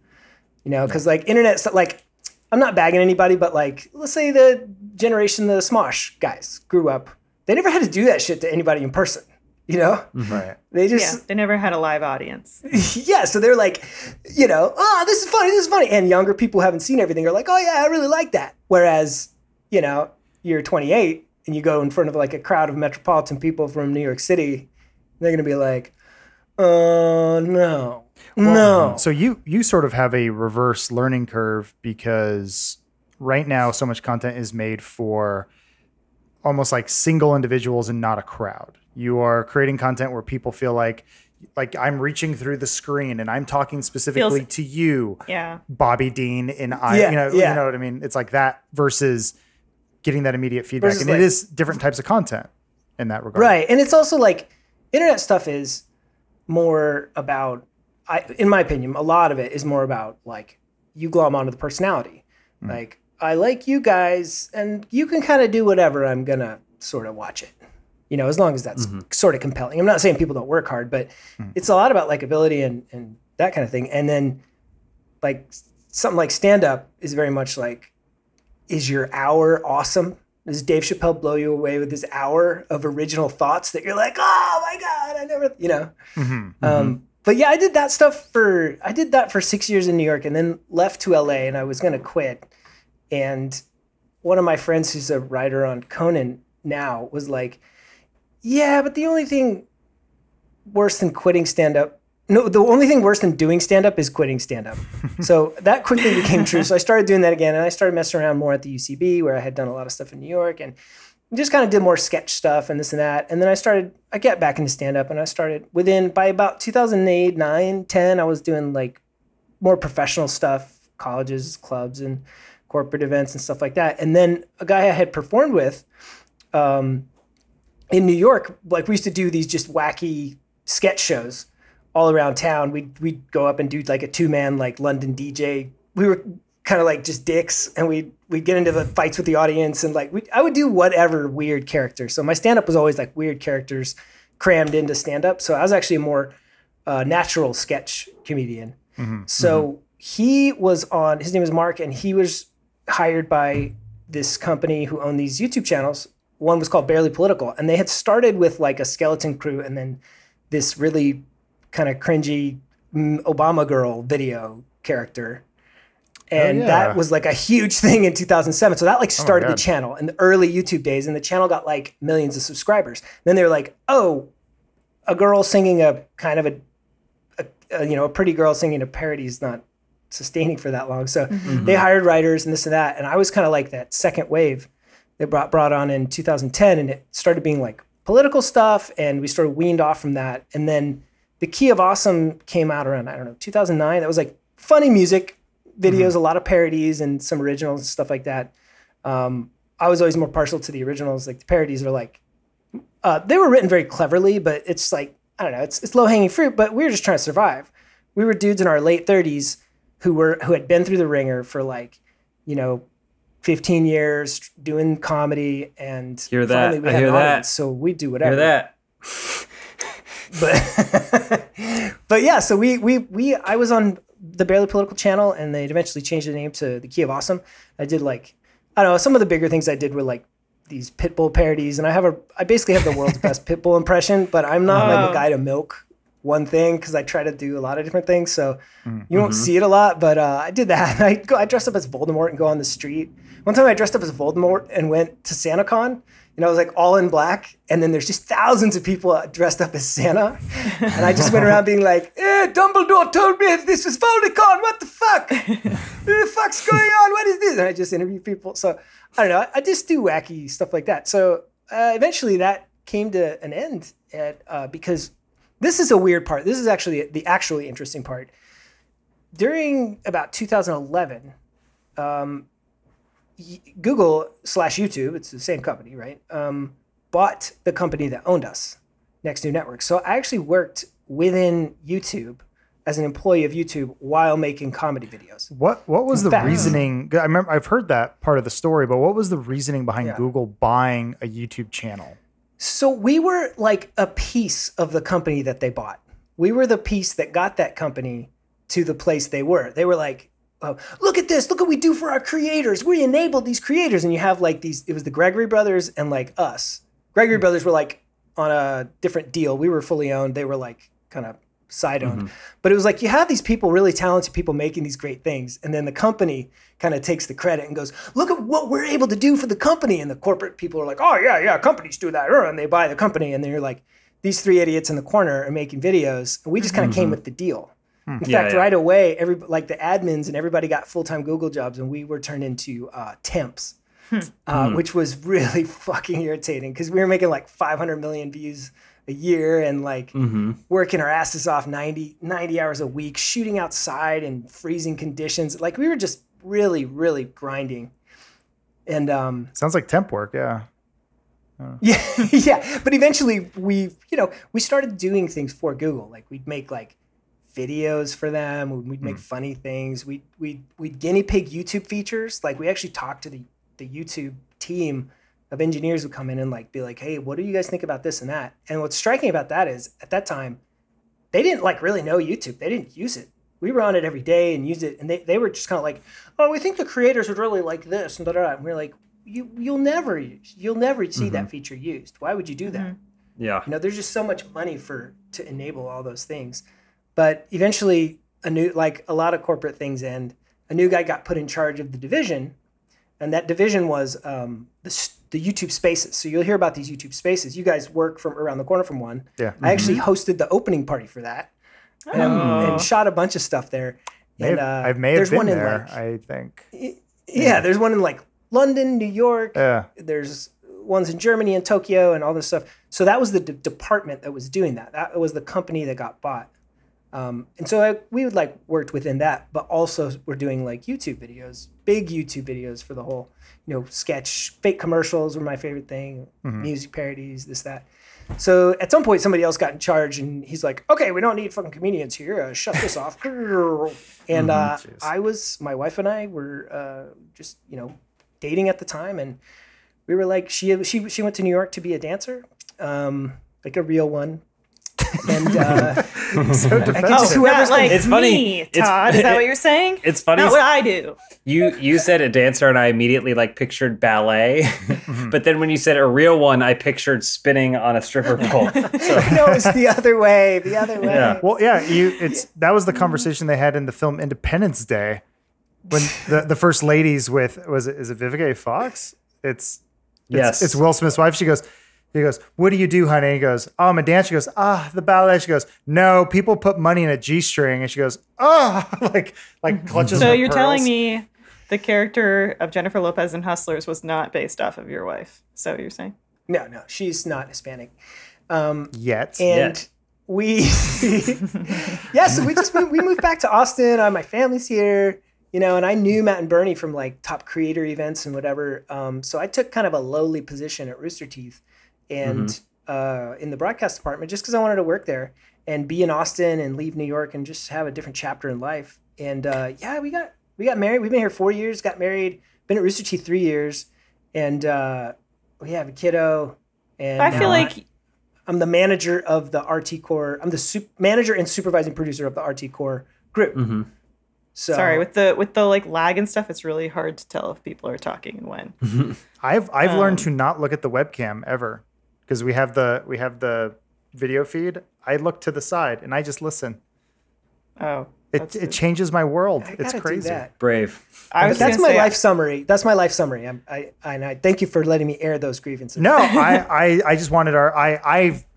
Because internet stuff, I'm not bagging anybody, but let's say the generation the Smosh guys grew up, they never had to do that shit to anybody in person, Right. They just they never had a live audience. Yeah, so they're oh, this is funny. And younger people who haven't seen everything are like, oh yeah, I really like that. Whereas, you're 28 and you go in front of a crowd of metropolitan people from New York City, they're gonna be like, no. No. So you sort of have a reverse learning curve, because right now so much content is made for almost single individuals and not a crowd. You are creating content where people feel like I'm reaching through the screen and I'm talking specifically to you, Bobby Dean, and you know what I mean? It's like that versus getting that immediate feedback. Versus it is different types of content in that regard. Right. And it's also internet stuff is more about, in my opinion, a lot of it is more about you glom onto the personality. Mm. I like you guys and you can kind of do whatever. I'm going to sort of watch it, as long as that's sort of compelling. I'm not saying people don't work hard, but it's a lot about likability and that kind of thing. And then something like stand-up is very much is your hour awesome? Does Dave Chappelle blow you away with his hour of original thoughts that you're like, oh my God, I never, But yeah, I did that for 6 years in New York and then left to LA, and I was going to quit. And one of my friends who's a writer on Conan now was like, yeah, but the only thing worse than quitting stand-up, the only thing worse than doing stand-up is quitting stand-up. So that quickly became true. So I started doing that again, and I started messing around more at the UCB, where I had done a lot of stuff in New York, and just kind of did more sketch stuff and this and that. And then I got back into stand-up, and I started by about 2008, 9, 10, I was doing more professional stuff, colleges, clubs, and corporate events and stuff like that. And then a guy I had performed with in New York, we used to do these just wacky sketch shows all around town. We'd go up and do a 2-man London DJ. We were kind of just dicks, and we'd get into the fights with the audience, and I would do whatever weird character. So my stand-up was always weird characters crammed into stand-up. So I was actually a more natural sketch comedian. Mm-hmm. So he was his name was Mark, and he was hired by this company who owned these YouTube channels. One was called Barely Political, and they had started with a skeleton crew and then this really kind of cringy Obama girl video character. And that was a huge thing in 2007. So that started the channel in the early YouTube days, and the channel got millions of subscribers. Then they were like, oh, a girl singing a kind of a pretty girl singing a parody is not sustaining for that long. So they hired writers and this and that. And I was kind of that second wave they brought on in 2010, and it started being political stuff, and we sort of weaned off from that. And then The Key of Awesome came out around, 2009. That was funny music videos, a lot of parodies and some originals and stuff like that. I was always more partial to the originals. The parodies are they were written very cleverly, but it's I don't know, it's low hanging fruit, but we were just trying to survive. we were dudes in our late 30s who had been through the ringer for like, 15 years doing comedy, and hear that. finally we had an audience, so we do whatever. Hear that. But yeah, so I was on the Barely Political channel, and they eventually changed the name to the Key of Awesome. I did like, I don't know, some of the bigger things I did were like these Pitbull parodies, and I basically have the world's best Pitbull impression, but I'm not like a guy to milk one thing because I try to do a lot of different things, so you won't see it a lot. But I did that. I dressed up as Voldemort and go on the street. One time I dressed up as Voldemort and went to SantaCon, and I was like all in black, and then there's just thousands of people dressed up as Santa, and I just went around being like, Dumbledore told me this was Voldemort, what the fuck? What the fuck's going on? What is this? And I just interview people. So I don't know, I just do wacky stuff like that. So eventually that came to an end because this is a weird part. This is actually the actually interesting part. During about 2011, Google/YouTube, it's the same company, right? Bought the company that owned us, Next New Network. So I actually worked within YouTube as an employee of YouTube while making comedy videos. What was the reasoning? I remember I've heard that part of the story, but what was the reasoning behind Google buying a YouTube channel? So we were like a piece of the company that they bought. We were the piece that got that company to the place they were. They were like, look at this. Look what we do for our creators. We enabled these creators. And you have like these, it was the Gregory brothers and like us. Gregory brothers were like on a different deal. We were fully owned. They were like kind of side owned. But it was like, you have these people, really talented people making these great things. And then the company kind of takes the credit and goes, look at what we're able to do for the company. And the corporate people are like, oh yeah, companies do that. And they buy the company. And then you're like, these three idiots in the corner are making videos. And we just kind of came with the deal. In fact, right away, like the admins and everybody got full-time Google jobs, and we were turned into temps, which was really fucking irritating because we were making like 500 million views a year and like working our asses off 90 hours a week, shooting outside in freezing conditions. Like we were just really, really grinding. And sounds like temp work, yeah. Yeah. But eventually we started doing things for Google. Like we'd make like videos for them. We'd make funny things. We'd guinea pig YouTube features. Like we actually talked to the YouTube team of engineers who come in and like be like, hey, what do you guys think about this and that? And what's striking about that is at that time, they didn't like really know YouTube. They didn't use it. We were on it every day and used it. And they were just kind of like, oh, we think the creators would really like this and da-da-da. And we're like, you'll never see that feature used. Why would you do that? Yeah. There's just so much money to enable all those things. But eventually, a lot of corporate things end. A new guy got put in charge of the division, and that division was the YouTube Spaces. So you'll hear about these YouTube Spaces. You guys work from around the corner from one. Yeah. I actually hosted the opening party for that, and shot a bunch of stuff there. And I may have been there, I think. Yeah, there's one in like London, New York. Yeah. There's ones in Germany and Tokyo and all this stuff. So that was the department that was doing that. That was the company that got bought. And so we would like worked within that, but also we're doing like YouTube videos, big YouTube videos for the whole, sketch, fake commercials were my favorite thing, music parodies, this, that. So at some point somebody else got in charge and he's like, okay, we don't need fucking comedians here. Shut this off. And my wife and I were just, dating at the time. And we were like, she went to New York to be a dancer, like a real one. And so whoever's like it's funny. Me, Todd, is that what you're saying? It's funny. Not what I do. You said a dancer, and I immediately like pictured ballet. But then when you said a real one, I pictured spinning on a stripper pole. So. No, it's the other way. The other way. Yeah. Well, yeah. That was the conversation they had in the film Independence Day, when the first ladies with is it Vivica A. Fox? It's Will Smith's wife. He goes, what do you do, honey? He goes, oh, I'm a dancer. She goes, the ballet. She goes, no, people put money in a G-string. And she goes, like clutches So her you're pearls. telling me the character of Jennifer Lopez in Hustlers was not based off of your wife. Is that what you're saying? No, she's not Hispanic. Yet. And we, so we moved back to Austin. My family's here, and I knew Matt and Bernie from like top creator events and whatever. So I took kind of a lowly position at Roosterteeth and in the broadcast department just because I wanted to work there. and be in Austin and leave New York and just have a different chapter in life. And we got married. We've been here 4 years, got married, been at Roosterteeth 3 years, and we have a kiddo. And I feel like I'm the manager of the RT Core. I'm the manager and supervising producer of the RT Core group. Mm-hmm. So sorry, with the like lag and stuff, it's really hard to tell if people are talking and when. I've learned to not look at the webcam ever because we have the video feed. I look to the side and I just listen. Oh, it changes my world. It's crazy. Brave. That's my life summary. That's my life summary. I thank you for letting me air those grievances. No, I just wanted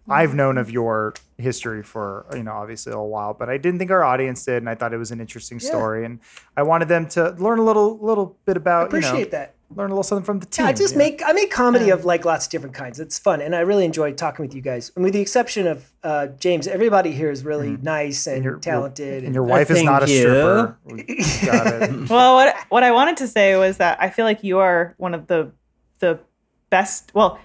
I've known of your history for, obviously a while, but I didn't think our audience did, and I thought it was an interesting story, and I wanted them to learn a little bit about, that. Learn a little something from the team. Yeah, I make comedy of like lots of different kinds. It's fun, and I really enjoy talking with you guys. And with the exception of James, everybody here is really nice and talented. And your wife is not a stripper. Got it. Well, what I wanted to say was that I feel like you are one of the best. Well,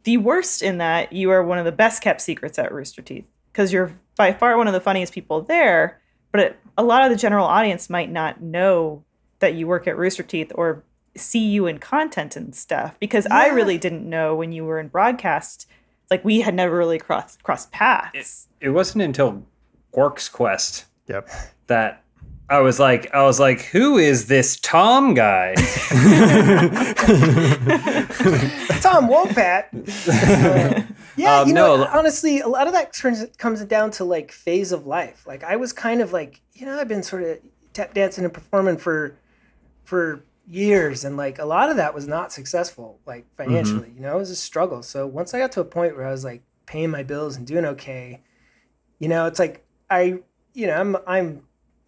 the worst in that you are one of the best kept secrets at Roosterteeth because you're by far one of the funniest people there. But a lot of the general audience might not know that you work at Roosterteeth or see you in content and stuff because I really didn't know when you were in broadcast. Like we had never really crossed paths. It wasn't until Quark's Quest that I was like, who is this Tom guy? Tom Womack. Honestly, a lot of that comes down to like phase of life. Like I was kind of like, I've been sort of tap dancing and performing for years, and like a lot of that was not successful, like financially. It was a struggle. So once I got to a point where I was like paying my bills and doing okay, it's like I'm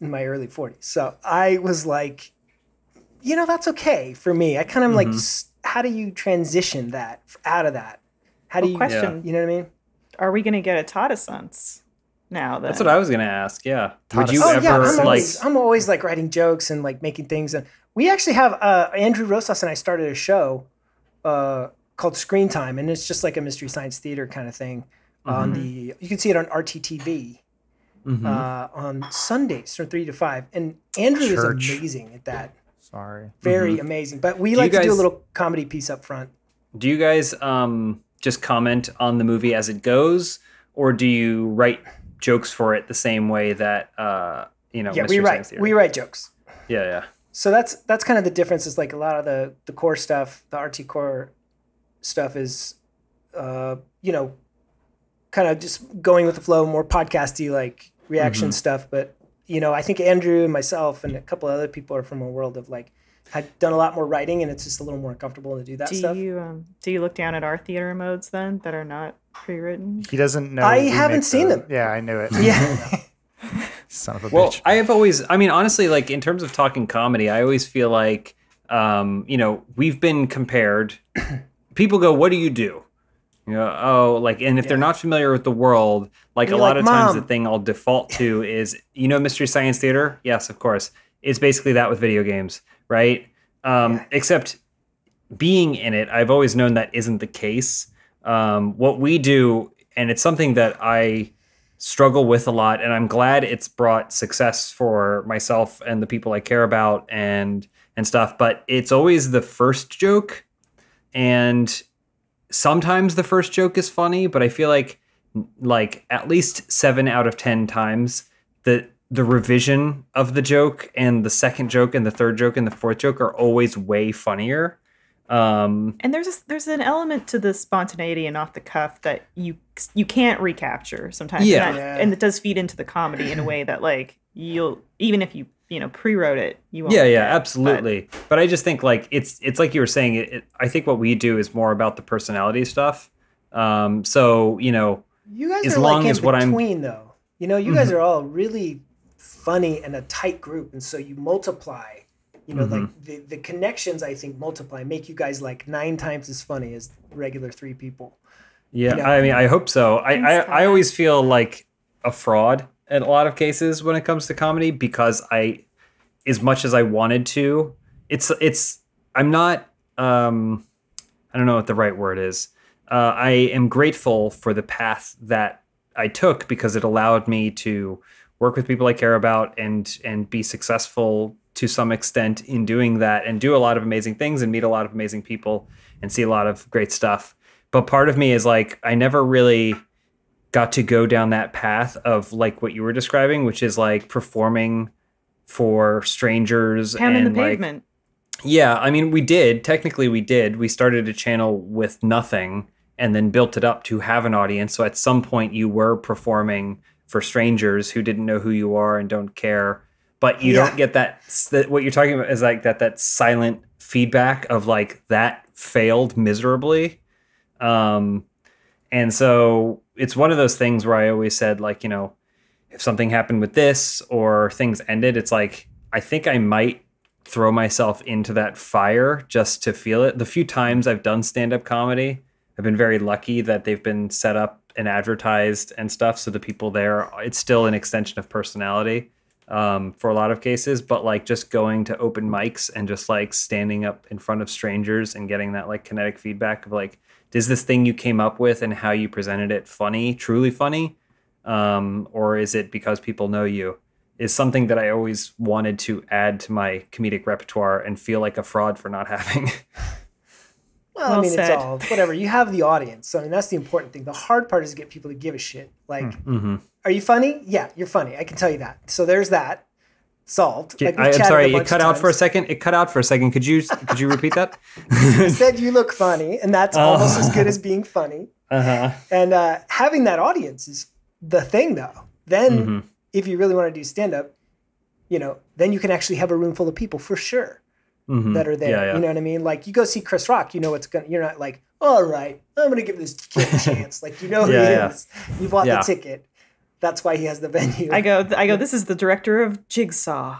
in my early 40s. So I was like, that's okay for me. I kind of like, how do you transition that out of that? How do you, question, you know what I mean? Are we going to get a Toddessence now? Then? That's what I was going to ask. Yeah. Would you I'm always like writing jokes and like making things. And we actually have, Andrew Rosas and I started a show called Screen Time. And it's just like a Mystery Science Theater kind of thing you can see it on RTTV. On Sundays from 3 to 5. And Andrew is amazing at that. Sorry. Very amazing. But we like to do a little comedy piece up front. Do you guys just comment on the movie as it goes? Or do you write jokes for it the same way that, we write jokes. Yeah. So that's kind of the difference is like a lot of the core stuff, the RT core stuff is, kind of just going with the flow, more podcasty, like reaction stuff. But, I think Andrew and myself and a couple of other people are from a world of like, had done a lot more writing and it's just a little more comfortable to do that stuff. Do you look down at our theater modes then that are not pre-written? He doesn't know. I haven't seen them. Yeah, I knew it. Yeah. Son of a bitch. Well, I have always, honestly, like in terms of talking comedy, I always feel like, we've been compared. People go, what do you do? And if they're not familiar with the world, like a lot of times the thing I'll default to is, Mystery Science Theater? Yes, of course. It's basically that with video games, right? Except being in it, I've always known that isn't the case. What we do, and it's something that I struggle with a lot, and I'm glad it's brought success for myself and the people I care about and stuff, but it's always the first joke, and sometimes the first joke is funny, but I feel like at least 7 out of 10 times the revision of the joke and the second joke and the third joke and the fourth joke are always way funnier. And there's an element to the spontaneity and off the cuff that you can't recapture sometimes. And it does feed into the comedy in a way that like you'll, even if you pre-wrote it, you won't. Yeah, absolutely. But I just think like it's like you were saying. I think what we do is more about the personality stuff. So you guys as are long like as in what between, though. You guys are all really funny and a tight group, and so you multiply. Like the connections, I think, multiply, make you guys like 9 times as funny as regular 3 people. Yeah, I hope so. I always feel like a fraud in a lot of cases when it comes to comedy because as much as I wanted to, I'm not, I don't know what the right word is. I am grateful for the path that I took because it allowed me to work with people I care about and be successful to some extent in doing that and do a lot of amazing things and meet a lot of amazing people and see a lot of great stuff. But part of me is like, I never really got to go down that path of like what you were describing, which is like performing for strangers Pounding and the like, pavement. yeah, I mean, we did. Technically, we did. We started a channel with nothing and then built it up to have an audience. So at some point, you were performing for strangers who didn't know who you are and don't care. But you don't get that. What you're talking about is like that silent feedback of like that failed miserably. And so it's one of those things where I always said, like, you know, if something happened with this or things ended, it's like, I think I might throw myself into that fire just to feel it. The few times I've done stand-up comedy, I've been very lucky that they've been set up and advertised and stuff. So the people there, it's still an extension of personality for a lot of cases. But like just going to open mics and just like standing up in front of strangers and getting that like kinetic feedback of like, is this thing you came up with and how you presented it funny, truly funny? Or is it because people know you? Is something that I always wanted to add to my comedic repertoire and feel like a fraud for not having. Well, I mean, it's all whatever. You have the audience. So, I mean, that's the important thing. The hard part is to get people to give a shit. Like, are you funny? Yeah, you're funny. I can tell you that. So there's that. Solved. Like I'm sorry, it cut out for a second. It cut out for a second. Could you repeat that? I said you look funny, and that's almost as good as being funny. And having that audience is the thing, though. Then, if you really want to do stand-up, you know, then you can actually have a room full of people for sure that are there. Yeah. You know what I mean? Like, you go see Chris Rock, you know what's going to, you're not like, all right, I'm going to give this kid a chance. Like, you know who he is. You bought the ticket. That's why he has the venue. I go, this is the director of Jigsaw.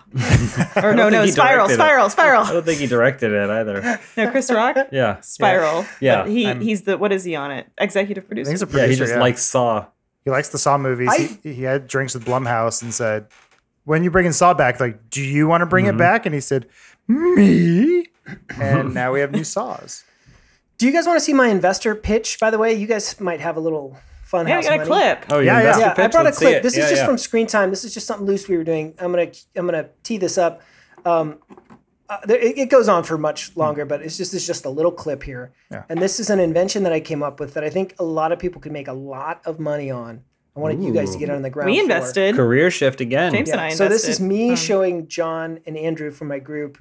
Or no, Spiral. I don't think he directed it either. No, Chris Rock? Yeah. Spiral. Yeah. But he's what is he on it? Executive producer? He's a producer. He just likes Saw. He likes the Saw movies. He had drinks with Blumhouse and said, when you bringing Saw back, like, do you want to bring it back? And he said, me? And now we have new Saws. Do you guys want to see my investor pitch, by the way? You guys might have a little Funhaus Yeah, you got a clip. Oh, yeah. I brought a clip. This is just from Screen Time. This is just something loose we were doing. I'm gonna tee this up. It goes on for much longer, but it's just a little clip here. Yeah. And this is an invention that I came up with that I think a lot of people could make a lot of money on. I wanted you guys to get on the ground. We invested. Career shift again. James and I invested. So this is me showing John and Andrew from my group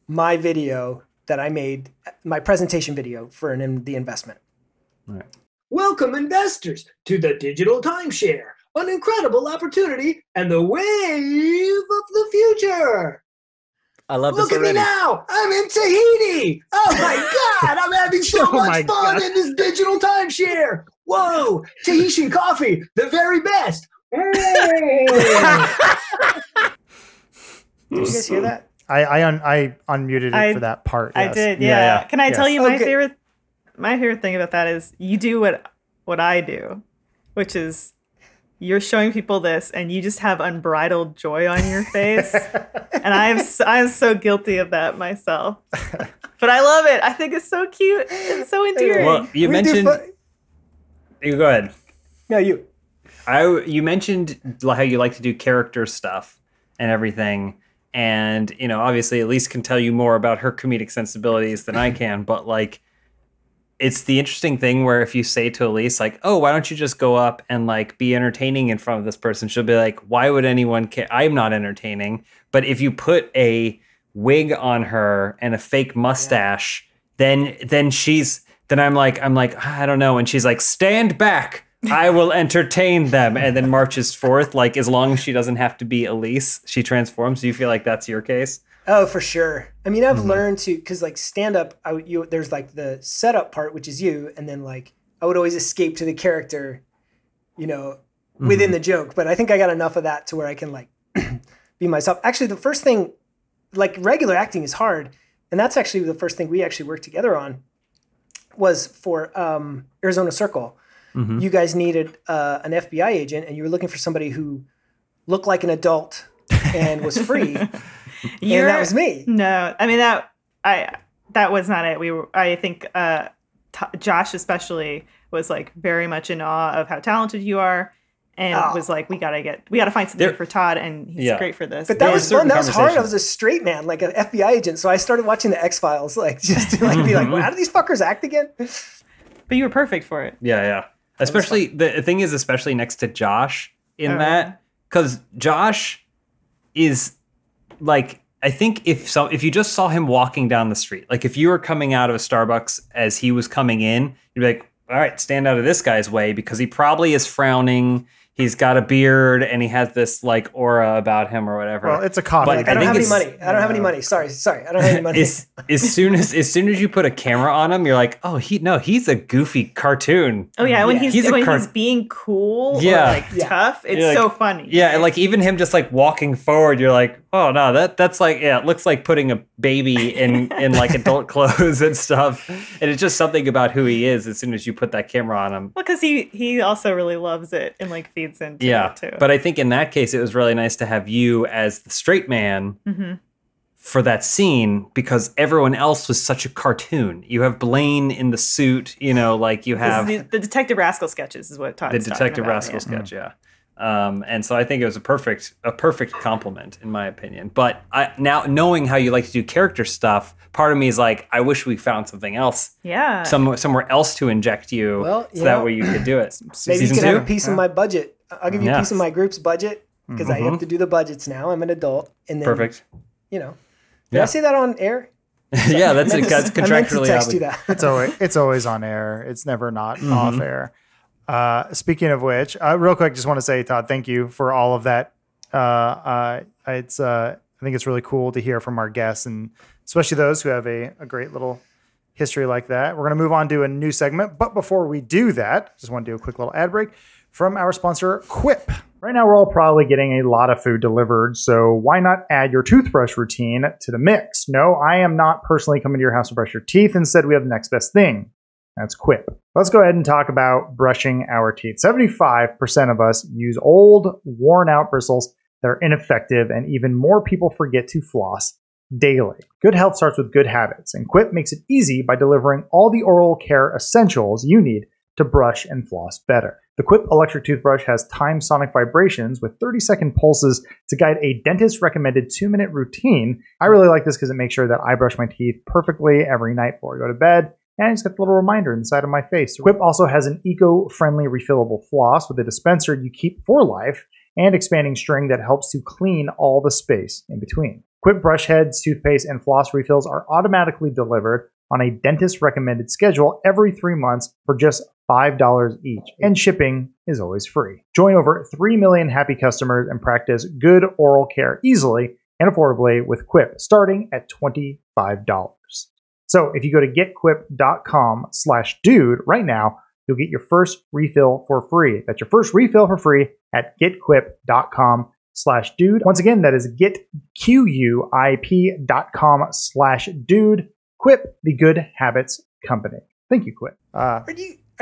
my video that I made, my presentation video for the investment. All right. Welcome, investors, to the digital timeshare, an incredible opportunity and the wave of the future. I love this already. Look at me now. I'm in Tahiti. Oh, my God. I'm having so much fun in this digital timeshare. Whoa. Tahitian coffee, the very best. Did you guys hear that? I unmuted it for that part. Yes. I did, yeah. Can I tell you my favorite thing about that is you do what I do, which is you're showing people this and you just have unbridled joy on your face. And I'm so guilty of that myself. But I love it. I think it's so cute and so endearing. Well, you mentioned you go ahead. No, you. You mentioned how you like to do character stuff and everything. And, you know, obviously Elise can tell you more about her comedic sensibilities than I can, but like it's the interesting thing where if you say to Elise, like, oh, why don't you just go up and like be entertaining in front of this person? She'll be like, why would anyone care? I'm not entertaining. But if you put a wig on her and a fake mustache, then I'm like, I don't know. And she's like, stand back. I will entertain them. And then marches forth. Like, as long as she doesn't have to be Elise, she transforms. Do you feel like that's your case? Oh, for sure. I mean, I've learned to, because like stand up, there's like the setup part, which is you. And then like, I would always escape to the character, you know, within the joke. But I think I got enough of that to where I can like be myself. Actually, the first thing, like regular acting is hard. And that's actually the first thing we actually worked together on was for Arizona Circle. You guys needed an FBI agent and you were looking for somebody who looked like an adult and was free. And that was me. No, I mean, that was not it. I think Josh especially was like very much in awe of how talented you are. and was like, we gotta find something for Todd, and he's great for this. But that was fun. That was hard. I was a straight man, like an FBI agent, so I started watching the X-Files, like just to like be like, well, how do these fuckers act again? But you were perfect for it. Yeah. Especially the thing is, especially next to Josh in that, because Josh is like, I think if you just saw him walking down the street, like if you were coming out of a Starbucks as he was coming in, you'd be like, all right, stand out of this guy's way, because he probably is frowning. He's got a beard and he has this like aura about him or whatever. Well, it's a coffee. But I don't have any money. I don't have any money. Sorry. I don't have any money. As soon as you put a camera on him, you're like, oh, he's a goofy cartoon. Oh yeah, when he's being cool or like tough, it's so funny. Yeah, like even him just like walking forward, you're like, oh no, that's like, it looks like putting a baby in like adult clothes and stuff. And it's just something about who he is as soon as you put that camera on him. Well, because he also really loves it and like feeds into it too. But I think in that case, it was really nice to have you as the straight man for that scene, because everyone else was such a cartoon. You have Blaine in the suit, like you have the Detective Rascal sketches is what Todd. The Detective Rascal sketch, and so I think it was a perfect compliment in my opinion. But now knowing how you like to do character stuff, part of me is like, I wish we found something else. Yeah. Somewhere else to inject you, so that way you could do it. Maybe you can have a piece of my budget. I'll give you a piece of my group's budget, because I have to do the budgets now. I'm an adult, and then perfect. Did I say that on air? Yeah, that's contractually obligated. It's always on air. It's never not off air. Speaking of which, real quick, just want to say, Todd, thank you for all of that. I think it's really cool to hear from our guests, and especially those who have a great little history like that. We're going to move on to a new segment, but before we do that, just want to do a quick little ad break from our sponsor, Quip. Right now, we're all probably getting a lot of food delivered, so why not add your toothbrush routine to the mix? No, I am not personally coming to your house to brush your teeth. Instead, we have the next best thing. That's Quip. Let's go ahead and talk about brushing our teeth. 75% of us use old, worn-out bristles that are ineffective, and even more people forget to floss daily. Good health starts with good habits, and Quip makes it easy by delivering all the oral care essentials you need to brush and floss better. The Quip electric toothbrush has timed sonic vibrations with 30-second pulses to guide a dentist-recommended 2-minute routine. I really like this because it makes sure that I brush my teeth perfectly every night before I go to bed, and I just get a little reminder inside of my face. Quip also has an eco-friendly refillable floss with a dispenser you keep for life and expanding string that helps to clean all the space in between. Quip brush heads, toothpaste, and floss refills are automatically delivered on a dentist-recommended schedule every 3 months for just $5 each, and shipping is always free. Join over 3 million happy customers and practice good oral care easily and affordably with Quip, starting at $25. So if you go to getquip.com/dude right now, you'll get your first refill for free. That's your first refill for free at getquip.com/dude. Once again, that is getquip.com/dude. Quip, the good habits company. Thank you, Quip. Are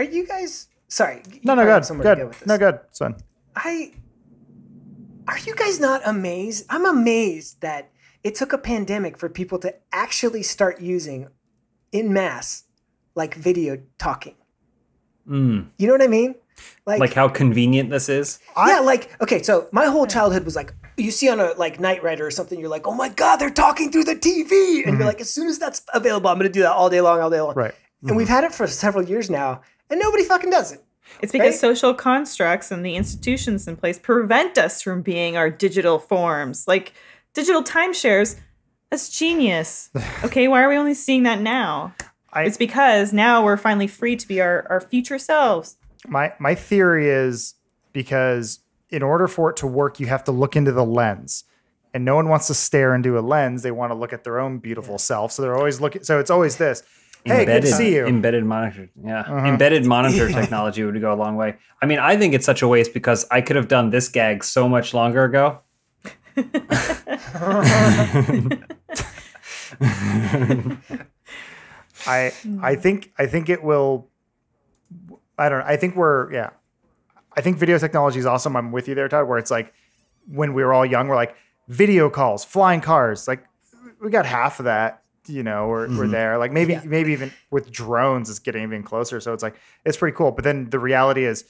you guys? Sorry. No, good. No, good. Son. Are you guys not amazed? I'm amazed that it took a pandemic for people to actually start using, in mass, like video talking. You know what I mean? Like how convenient this is? Okay, so my whole childhood was like, you see on a like Knight Rider or something, you're like, oh my God, they're talking through the TV. And you're like, as soon as that's available, I'm going to do that all day long. Right. And we've had it for several years now, and nobody fucking does it. It's because social constructs and the institutions in place prevent us from being our digital forms. Like digital timeshares, that's genius. Okay, why are we only seeing that now? It's because now we're finally free to be our future selves. My theory is because in order for it to work, you have to look into the lens. And no one wants to stare into a lens. They want to look at their own beautiful self. So they're always looking. So it's always this. Hey, good to see you. Embedded monitor. Yeah. Embedded monitor technology would go a long way. I mean, I think it's such a waste because I could have done this gag so much longer ago. I think it will. I don't know. I think I think video technology is awesome. I'm with you there, Todd, where it's like when we were all young, we're like video calls, flying cars. Like we got half of that, we're there. Like maybe even with drones, it's getting even closer. So it's like, it's pretty cool. But then the reality is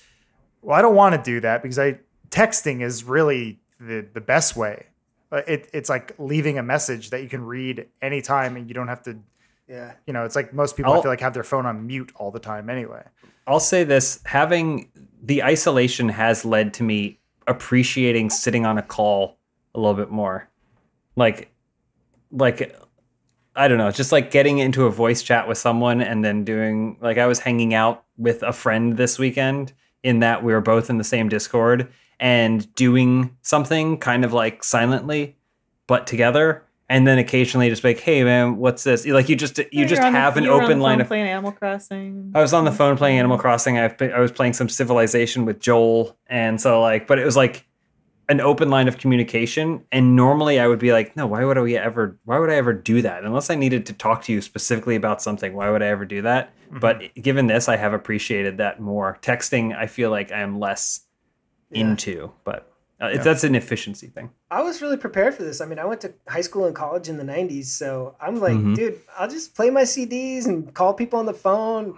Well, I don't want to do that because texting is really the best way. It's like leaving a message that you can read anytime and you don't have to. Yeah. It's like most people I feel like have their phone on mute all the time anyway. I'll say this, having the isolation has led to me appreciating sitting on a call a little bit more. Like I don't know, just like getting into a voice chat with someone and then doing, like I was hanging out with a friend this weekend in that we were both in the same Discord and doing something kind of like silently, but together. And then occasionally just like, hey man, what's this? Like you just have an open line of playing Animal Crossing. I was on the phone playing Animal Crossing. I was playing some Civilization with Joel. And so like, but it was like an open line of communication. And normally I would be like, no, why would I ever do that? Unless I needed to talk to you specifically about something, why would I ever do that? Mm-hmm. But given this, I have appreciated that more. Texting, I feel like I am less into, but that's an efficiency thing. I was really prepared for this. I mean, I went to high school and college in the 90s, so I'm like, dude, I'll just play my CDs and call people on the phone.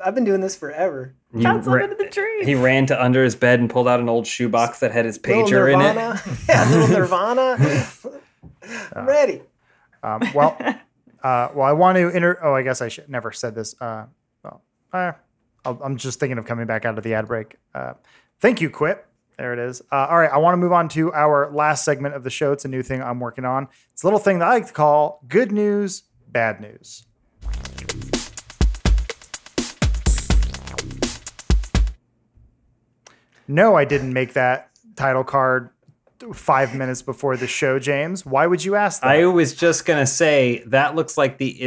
I've been doing this forever. Todd's living in the tree. He ran to under his bed and pulled out an old shoebox that had his pager in it. Yeah, little Nirvana. I'm ready. Well, I want to I guess I should never said this. I'm just thinking of coming back out of the ad break. Thank you, Quip. There it is. All right, I want to move on to our last segment of the show. It's a new thing I'm working on. It's a little thing that I like to call good news, bad news. No, I didn't make that title card 5 minutes before the show, James. Why would you ask that? I was just going to say that looks like the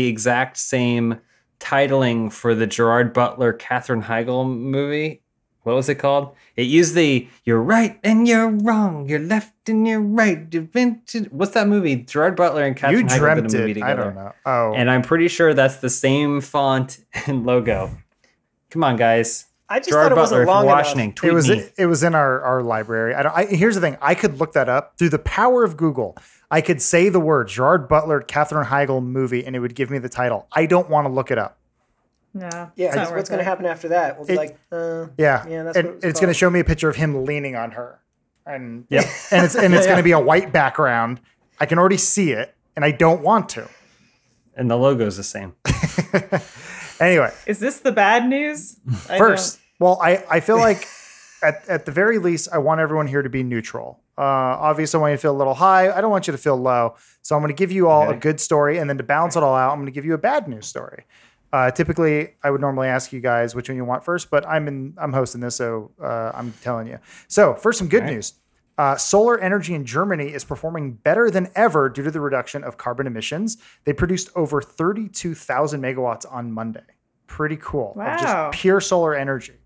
exact same titling for the Gerard Butler, Katherine Heigl movie. What was it called? It used the "you're right and you're wrong, you're left and you're right." What's that movie? Gerard Butler and Katherine Heigl did a movie together. I don't know. Oh, and I'm pretty sure that's the same font and logo. Come on, guys. I just thought it wasn't long enough. It was in our library. Here's the thing. I could look that up through the power of Google. I could say the word Gerard Butler, Katherine Heigl movie, and it would give me the title. I don't want to look it up. No. Yeah, what's going to happen after that? We'll be that's it's going to show me a picture of him leaning on her, and it's going to be a white background. I can already see it, and I don't want to. And the logo's the same. Anyway, is this the bad news? I feel like at the very least, I want everyone here to be neutral. Obviously, I want you to feel a little high. I don't want you to feel low. So I'm going to give you all a good story, and then to balance it all out, I'm going to give you a bad news story. Typically, I would normally ask you guys which one you want first, but I'm hosting this, so I'm telling you. So first, some good news. Solar energy in Germany is performing better than ever due to the reduction of carbon emissions. They produced over 32,000 megawatts on Monday. Pretty cool. Wow. Of just pure solar energy.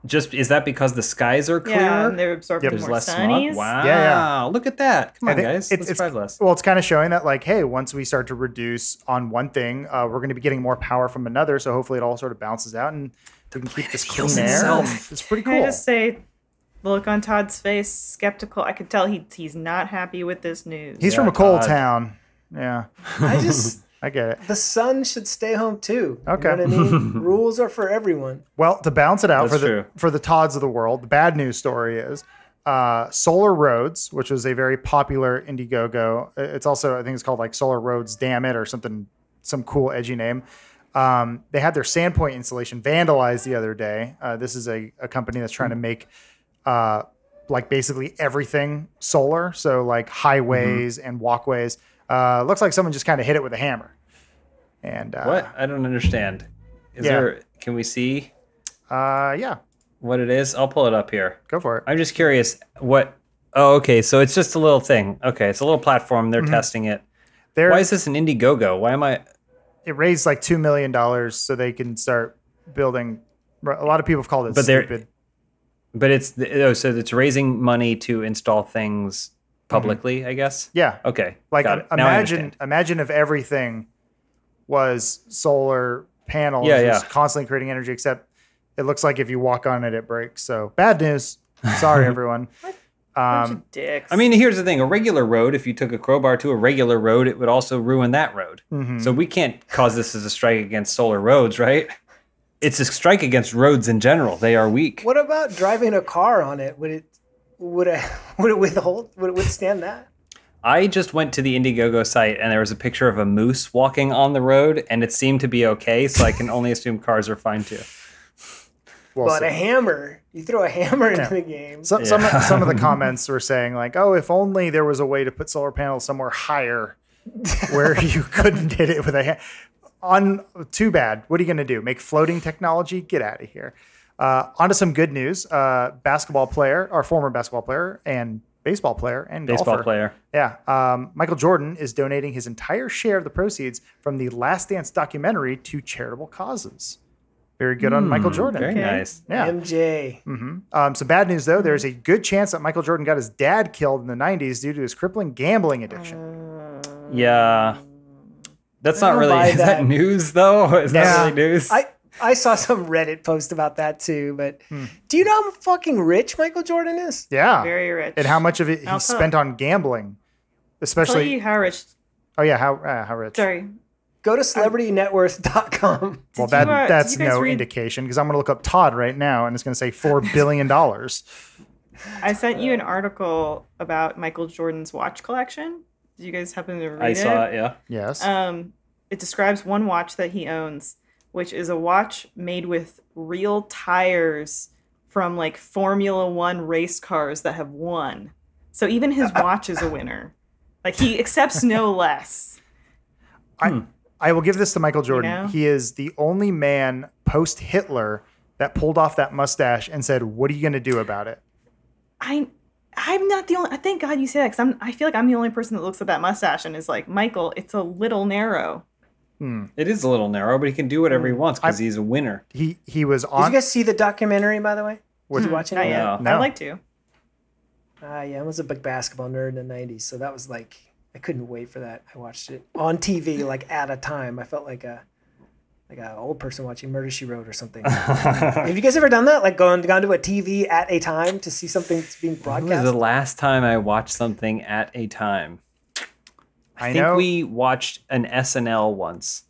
Is that because the skies are clearer? Yeah, and they're absorbing more less sunnies. smog? Wow. Yeah. Look at that. Come on, guys. Let's drive less. Well, it's kind of showing that, like, hey, once we start to reduce on one thing, we're going to be getting more power from another. So hopefully it all sort of balances out and we can keep this clean air. It's pretty cool. Can I just say, the look on Todd's face, skeptical. I could tell he's not happy with this news. He's from a coal town. Yeah. I get it. The sun should stay home too. Okay. You know what I mean? Rules are for everyone. Well, to balance it out That's for the Todds of the world, the bad news story is Solar Roads, which was a very popular Indiegogo. It's also, I think it's called like Solar Roads Damn It or something, some cool edgy name. They had their Sandpoint installation vandalized the other day. This is a company that's trying to make like basically everything solar. So like highways and walkways. Looks like someone just kind of hit it with a hammer. And what? I don't understand. Can we see? Yeah. What it is? I'll pull it up here. Go for it. I'm just curious what. Oh, okay. So it's just a little thing. Okay, it's a little platform. They're testing it. Why is this an Indiegogo? Why am I? It raised like $2 million so they can start building. A lot of people have called it stupid. But so it's raising money to install things publicly, I guess. Yeah. Okay. Like imagine if everything was solar panels, just constantly creating energy, except it looks like if you walk on it, it breaks. So bad news. Sorry, everyone. Bunch of dicks. I mean, here's the thing. A regular road, if you took a crowbar to a regular road, it would also ruin that road. Mm-hmm. So we can't cause this as a strike against solar roads, right? It's a strike against roads in general. They are weak. What about driving a car on it? Would it withstand that? I just went to the Indiegogo site and there was a picture of a moose walking on the road and it seemed to be okay, so I can only assume cars are fine too. But a hammer, you throw a hammer into the game. Some of the comments were saying like, oh, if only there was a way to put solar panels somewhere higher where you couldn't hit it with a hammer. Too bad. What are you going to do? Make floating technology? Get out of here. On to some good news. Former basketball player and baseball player and golfer. Yeah. Michael Jordan is donating his entire share of the proceeds from the Last Dance documentary to charitable causes. Very good on Michael Jordan. Very nice. Yeah. MJ. Mm-hmm. Some bad news, though. There's a good chance that Michael Jordan got his dad killed in the 90s due to his crippling gambling addiction. Yeah. That's not really... Is that news, though? Is that really news? I saw some Reddit post about that, too. But do you know how fucking rich Michael Jordan is? Yeah. Very rich. And how much of it he spent on gambling. Especially... Tell you how rich. Oh, yeah. How rich? Sorry. Go to celebritynetworth.com. Well, that's no indication because I'm going to look up Todd right now and it's going to say $4 billion. I sent you an article about Michael Jordan's watch collection. Did you guys happen to read it? I saw it, yeah. Yes. It describes one watch that he owns, which is a watch made with real tires from like Formula One race cars that have won. So even his watch is a winner. Like he accepts no less. I will give this to Michael Jordan. You know? He is the only man post-Hitler that pulled off that mustache and said, what are you going to do about it? I'm not the only... Thank God you say that because I feel like I'm the only person that looks at that mustache and is like, Michael, it's a little narrow. It is a little narrow, but he can do whatever he wants because he's a winner. He was on... Did you guys see the documentary, by the way? Was you watching it? Yeah. No. I'd like to. Yeah, I was a big basketball nerd in the 90s, so that was like... I couldn't wait for that. I watched it on TV like at a time. I felt like a old person watching Murder, She Wrote or something. Have you guys ever done that? Like gone to a TV at a time to see something that's being broadcast? When was the last time I watched something at a time? I think we watched an SNL once.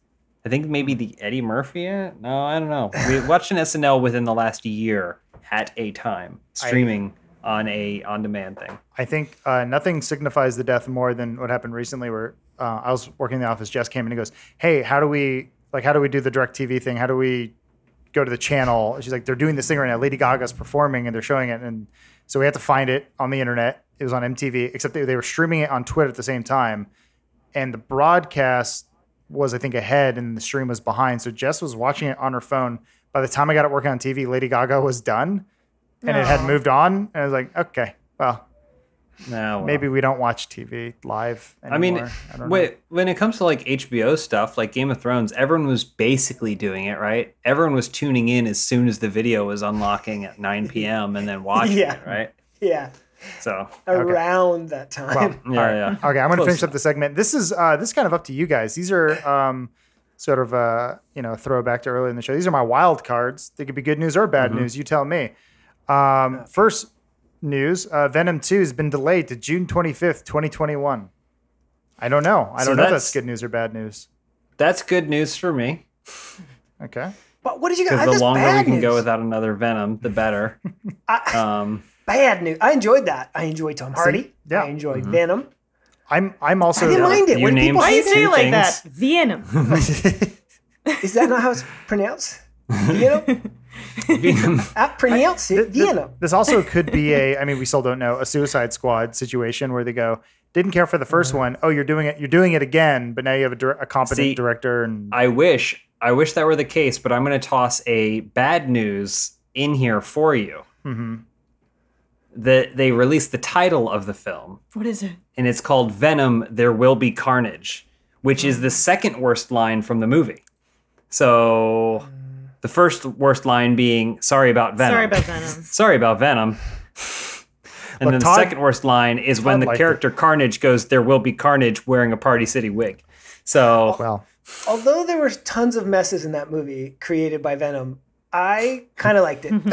I think maybe the Eddie Murphy. No, I don't know. We watched an SNL within the last year at a time, streaming on a on-demand thing. I think nothing signifies the death more than what happened recently where I was working in the office. Jess came in and goes, hey, how do we do the DirecTV thing? How do we go to the channel? And she's like, they're doing this thing right now. Lady Gaga's performing and they're showing it. And so we had to find it on the internet. It was on MTV, except they were streaming it on Twitter at the same time. And the broadcast was, I think, ahead and the stream was behind. So Jess was watching it on her phone. By the time I got it working on TV, Lady Gaga was done. And it had moved on. And I was like, okay, well, maybe we don't watch TV live anymore. I mean, when it comes to like HBO stuff, like Game of Thrones, everyone was basically doing it, right? Everyone was tuning in as soon as the video was unlocking at 9 p.m. and then watching it, right? Yeah. So around that time. Well, yeah. Okay, I'm going to finish up the segment. This is kind of up to you guys. These are sort of a throwback to earlier in the show. These are my wild cards. They could be good news or bad news. You tell me. First news, Venom 2 has been delayed to June 25th, 2021. I don't know. I don't know if that's good news or bad news. That's good news for me. Okay. But what did you guys? Because the longer we can go without another Venom, the better. Bad news. I enjoyed that. I enjoyed Tom Hardy. I enjoyed Venom. I'm also. I didn't mind it. Why you say it like that? Venom. Is that not how it's pronounced? Venom. I pronounce it Venom. This also could be we still don't know, a Suicide Squad situation where they go, didn't care for the first one. Oh, you're doing it again, but now you have a competent director. And I wish that were the case, but I'm going to toss a bad news in here for you. Mm-hmm. That they released the title of the film. What is it? And it's called Venom, There Will Be Carnage, which is the second worst line from the movie. So the first worst line being, sorry about Venom. Sorry about Venom. Sorry about Venom. And then the second worst line is when the character Carnage goes, there will be carnage, wearing a Party City wig. So, well, although there were tons of messes in that movie created by Venom, I kind of liked it.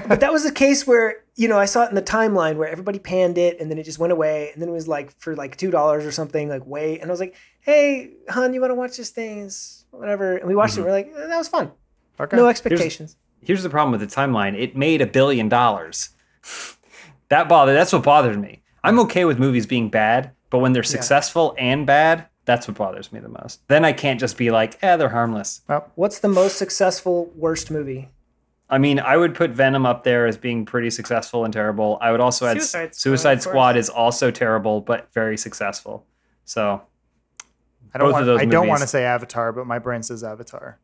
But that was a case where, I saw it in the timeline where everybody panned it and then it just went away. And then it was like for like $2 or something, like wait. And I was like, hey, hon, you want to watch this thing? It's whatever. And we watched it. And we're like, that was fun. Okay. No expectations. Here's the problem with the timeline. It made $1 billion. That's what bothered me. I'm okay with movies being bad, but when they're successful and bad, that's what bothers me the most. Then I can't just be like, they're harmless. Well, What's the most successful worst movie? I mean, I would put Venom up there as being pretty successful and terrible. I would also add Suicide Squad is also terrible, but very successful. So I don't want to say Avatar, but my brain says Avatar.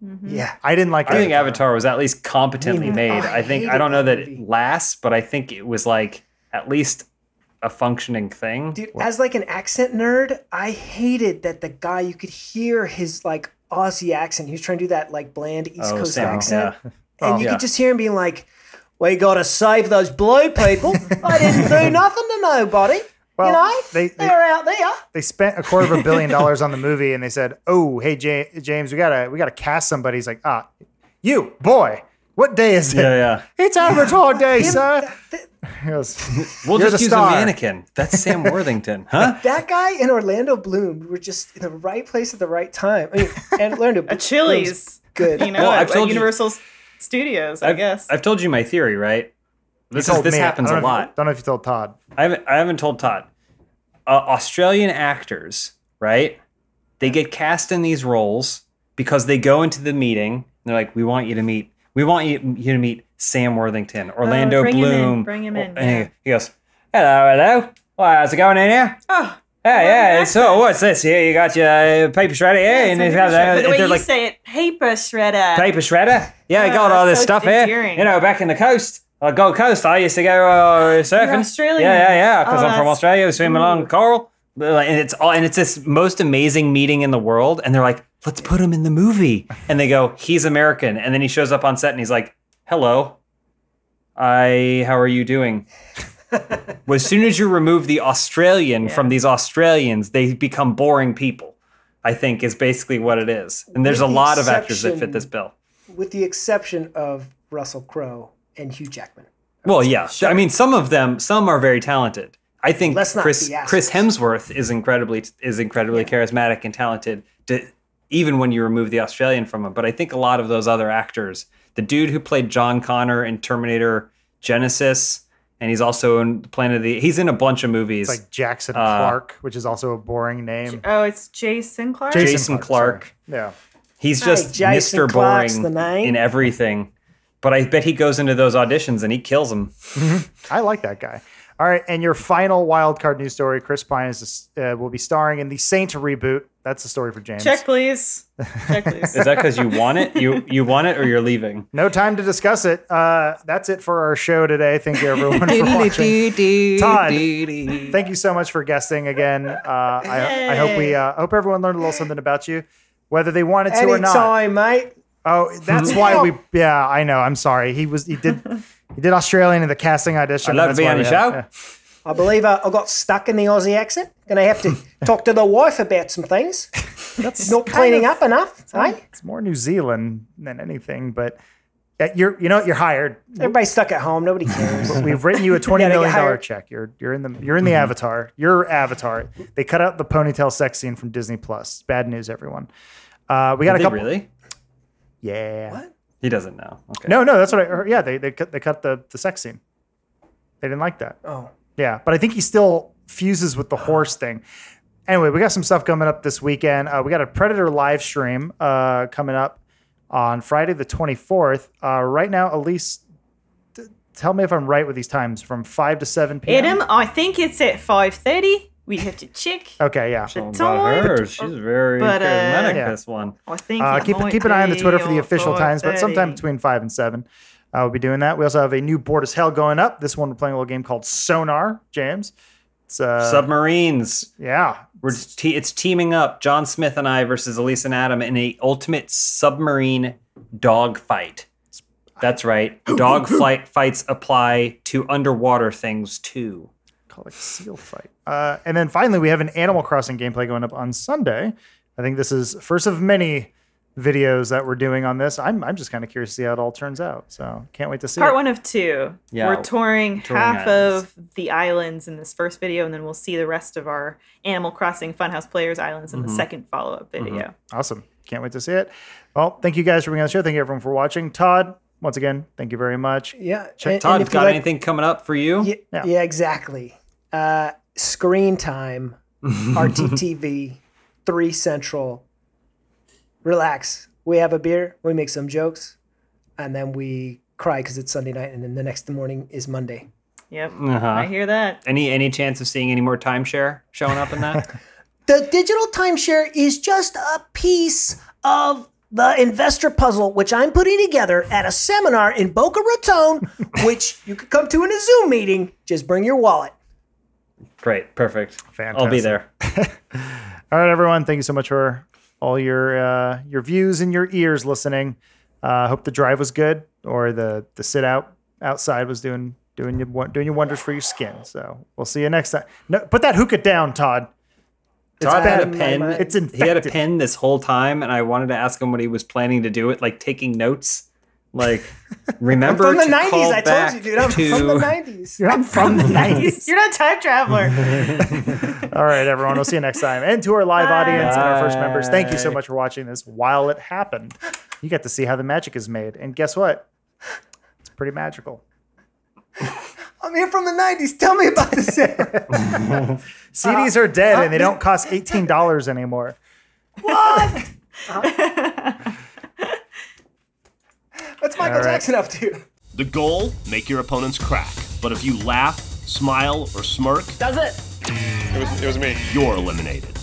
Mm-hmm. Yeah. I didn't like I think Avatar was at least competently made. I don't know that it lasts, but I think it was like at least a functioning thing. Dude, as like an accent nerd, I hated that the guy, you could hear his like Aussie accent. He was trying to do that like bland East Coast accent. Yeah. And you could just hear him being like, we got to save those blue people. I didn't do nothing to nobody. Well, you know, they're out there. They spent $250 million on the movie, and they said, "Oh, hey James, we gotta cast somebody." He's like, you boy, what day is it? Yeah. It's Avatar Day, sir. He goes, We'll "You're just the use star." a mannequin. That's Sam Worthington, huh? That guy and Orlando Bloom were just in the right place at the right time. I mean, and Orlando A Chili's. Bloom's good. You know, Well, at Universal Studios, I guess. I've told you my theory, right? This You told me. happens I a lot. Don't know if you told Todd. I haven't told Todd. Australian actors, right? They get cast in these roles because they go into the meeting and they're like, we want you to meet Sam Worthington, Orlando Bloom. Bring him in. And he goes, hello. Well, how's it going in here? Oh. Yeah. So what's this here? You got your paper shredder here, and But the way you say it, paper shredder. Paper shredder. Yeah, I got all this so stuff endearing. here. You know, back in the coast, Gold Coast, I used to go surfing. You're Australian. Yeah. Because I'm from that's Australia, swimming along coral, and it's this most amazing meeting in the world. And they're like, let's put him in the movie. And they go, he's American, and then he shows up on set and he's like, hello, how are you doing? Well, as soon as you remove the Australian from these Australians, they become boring people, I think is basically what it is. And there's a lot of actors that fit this bill. With the exception of Russell Crowe and Hugh Jackman. Well, yeah. Sure. I mean, some are very talented. I think Chris Hemsworth is incredibly charismatic and talented, even when you remove the Australian from him. But I think a lot of those other actors, the dude who played John Connor in Terminator Genesis, and he's also in he's in a bunch of movies. It's like Jackson Clark, which is also a boring name. Oh, it's Jason Clark? Jason Clark. Yeah. He's just Mr. Boring in everything. But I bet he goes into those auditions and he kills them. I like that guy. All right, and your final wildcard news story: Chris Pine will be starring in the Saint reboot. That's the story for James. Check, please. Is that because you want it? You want it, or you're leaving? No time to discuss it. That's it for our show today. Thank you, everyone, for watching. Todd, thank you so much for guesting again. I hope everyone learned a little something about you, whether they wanted to or not. Anytime, mate. Oh, that's why we. Yeah, I know. I'm sorry. He did Australian in the casting audition. I'd love to be on your show. Yeah. I believe I got stuck in the Aussie accent. Going to have to talk to the wife about some things. That's not cleaning up enough, eh? It's more New Zealand than anything, but you're hired. Everybody's stuck at home. Nobody cares. We've written you a $20 million check. You're in the Avatar. You're Avatar. They cut out the ponytail sex scene from Disney Plus. Bad news, everyone. We got a couple. Really? Yeah. What? He doesn't know. Okay. No, that's what I heard. Yeah, they cut the sex scene. They didn't like that. Oh. Yeah, but I think he still fuses with the horse thing. Anyway, we got some stuff coming up this weekend. We got a Predator live stream coming up on Friday the 24th. Right now, Elise, tell me if I'm right with these times, from 5 to 7 p.m. Adam, I think it's at 5:30. We have to check. Okay, yeah. The About time. her. She's very charismatic, this one. I think keep an eye on the Twitter for the official times, but sometime between 5 and 7. We'll be doing that. We also have a new Board as Hell going up. This one we're playing a little game called Sonar, James. It's Submarines. Yeah. It's teaming up, John Smith and I versus Elise and Adam in a ultimate submarine dog fight. That's right. Dog fights apply to underwater things too. Call it a seal fight. And then finally, we have an Animal Crossing gameplay going up on Sunday. I think this is first of many videos that we're doing on this. I'm just kind of curious to see how it all turns out. So can't wait to see Part it. 1 of 2. Yeah, we're touring half islands. of the islands in this first video, and then we'll see the rest of our Animal Crossing Funhaus Players Islands in the second follow-up video. Awesome. can't wait to see it. Well, thank you guys for being on the show. Thank you everyone for watching. Todd, once again, thank you very much. Yeah. Todd, got anything coming up for you? Yeah, exactly. Screen Time, RTTV, 3 Central. Relax. We have a beer, we make some jokes, and then we cry because it's Sunday night, and then the next morning is Monday. Yep, I hear that. Any chance of seeing any more timeshare showing up in that? The digital timeshare is just a piece of the investor puzzle, which I'm putting together at a seminar in Boca Raton, which you could come to in a Zoom meeting. Just bring your wallet. Great, perfect. Fantastic. I'll be there. All right, everyone. Thank you so much for all your views and your ears listening. Hope the drive was good, or the sit outside was doing you wonders for your skin. So we'll see you next time. No, put that hookah down, Todd. Todd had a pen. It's infected. He had a pen this whole time, and I wanted to ask him what he was planning to do it, like taking notes. Like, remember I'm from the to 90s, call I back told you, dude. I'm from the 90s. I'm from the 90s. You're not a time traveler. All right, everyone. We'll see you next time. And to our live audience and our first members, thank you so much for watching this while it happened. You get to see how the magic is made. And guess what? It's pretty magical. I'm here from the 90s. Tell me about this. CDs are dead and they don't cost $18 anymore. What? What's Michael Jackson up to? The goal, make your opponents crack. But if you laugh, smile, or smirk, Does it? It was me. You're eliminated.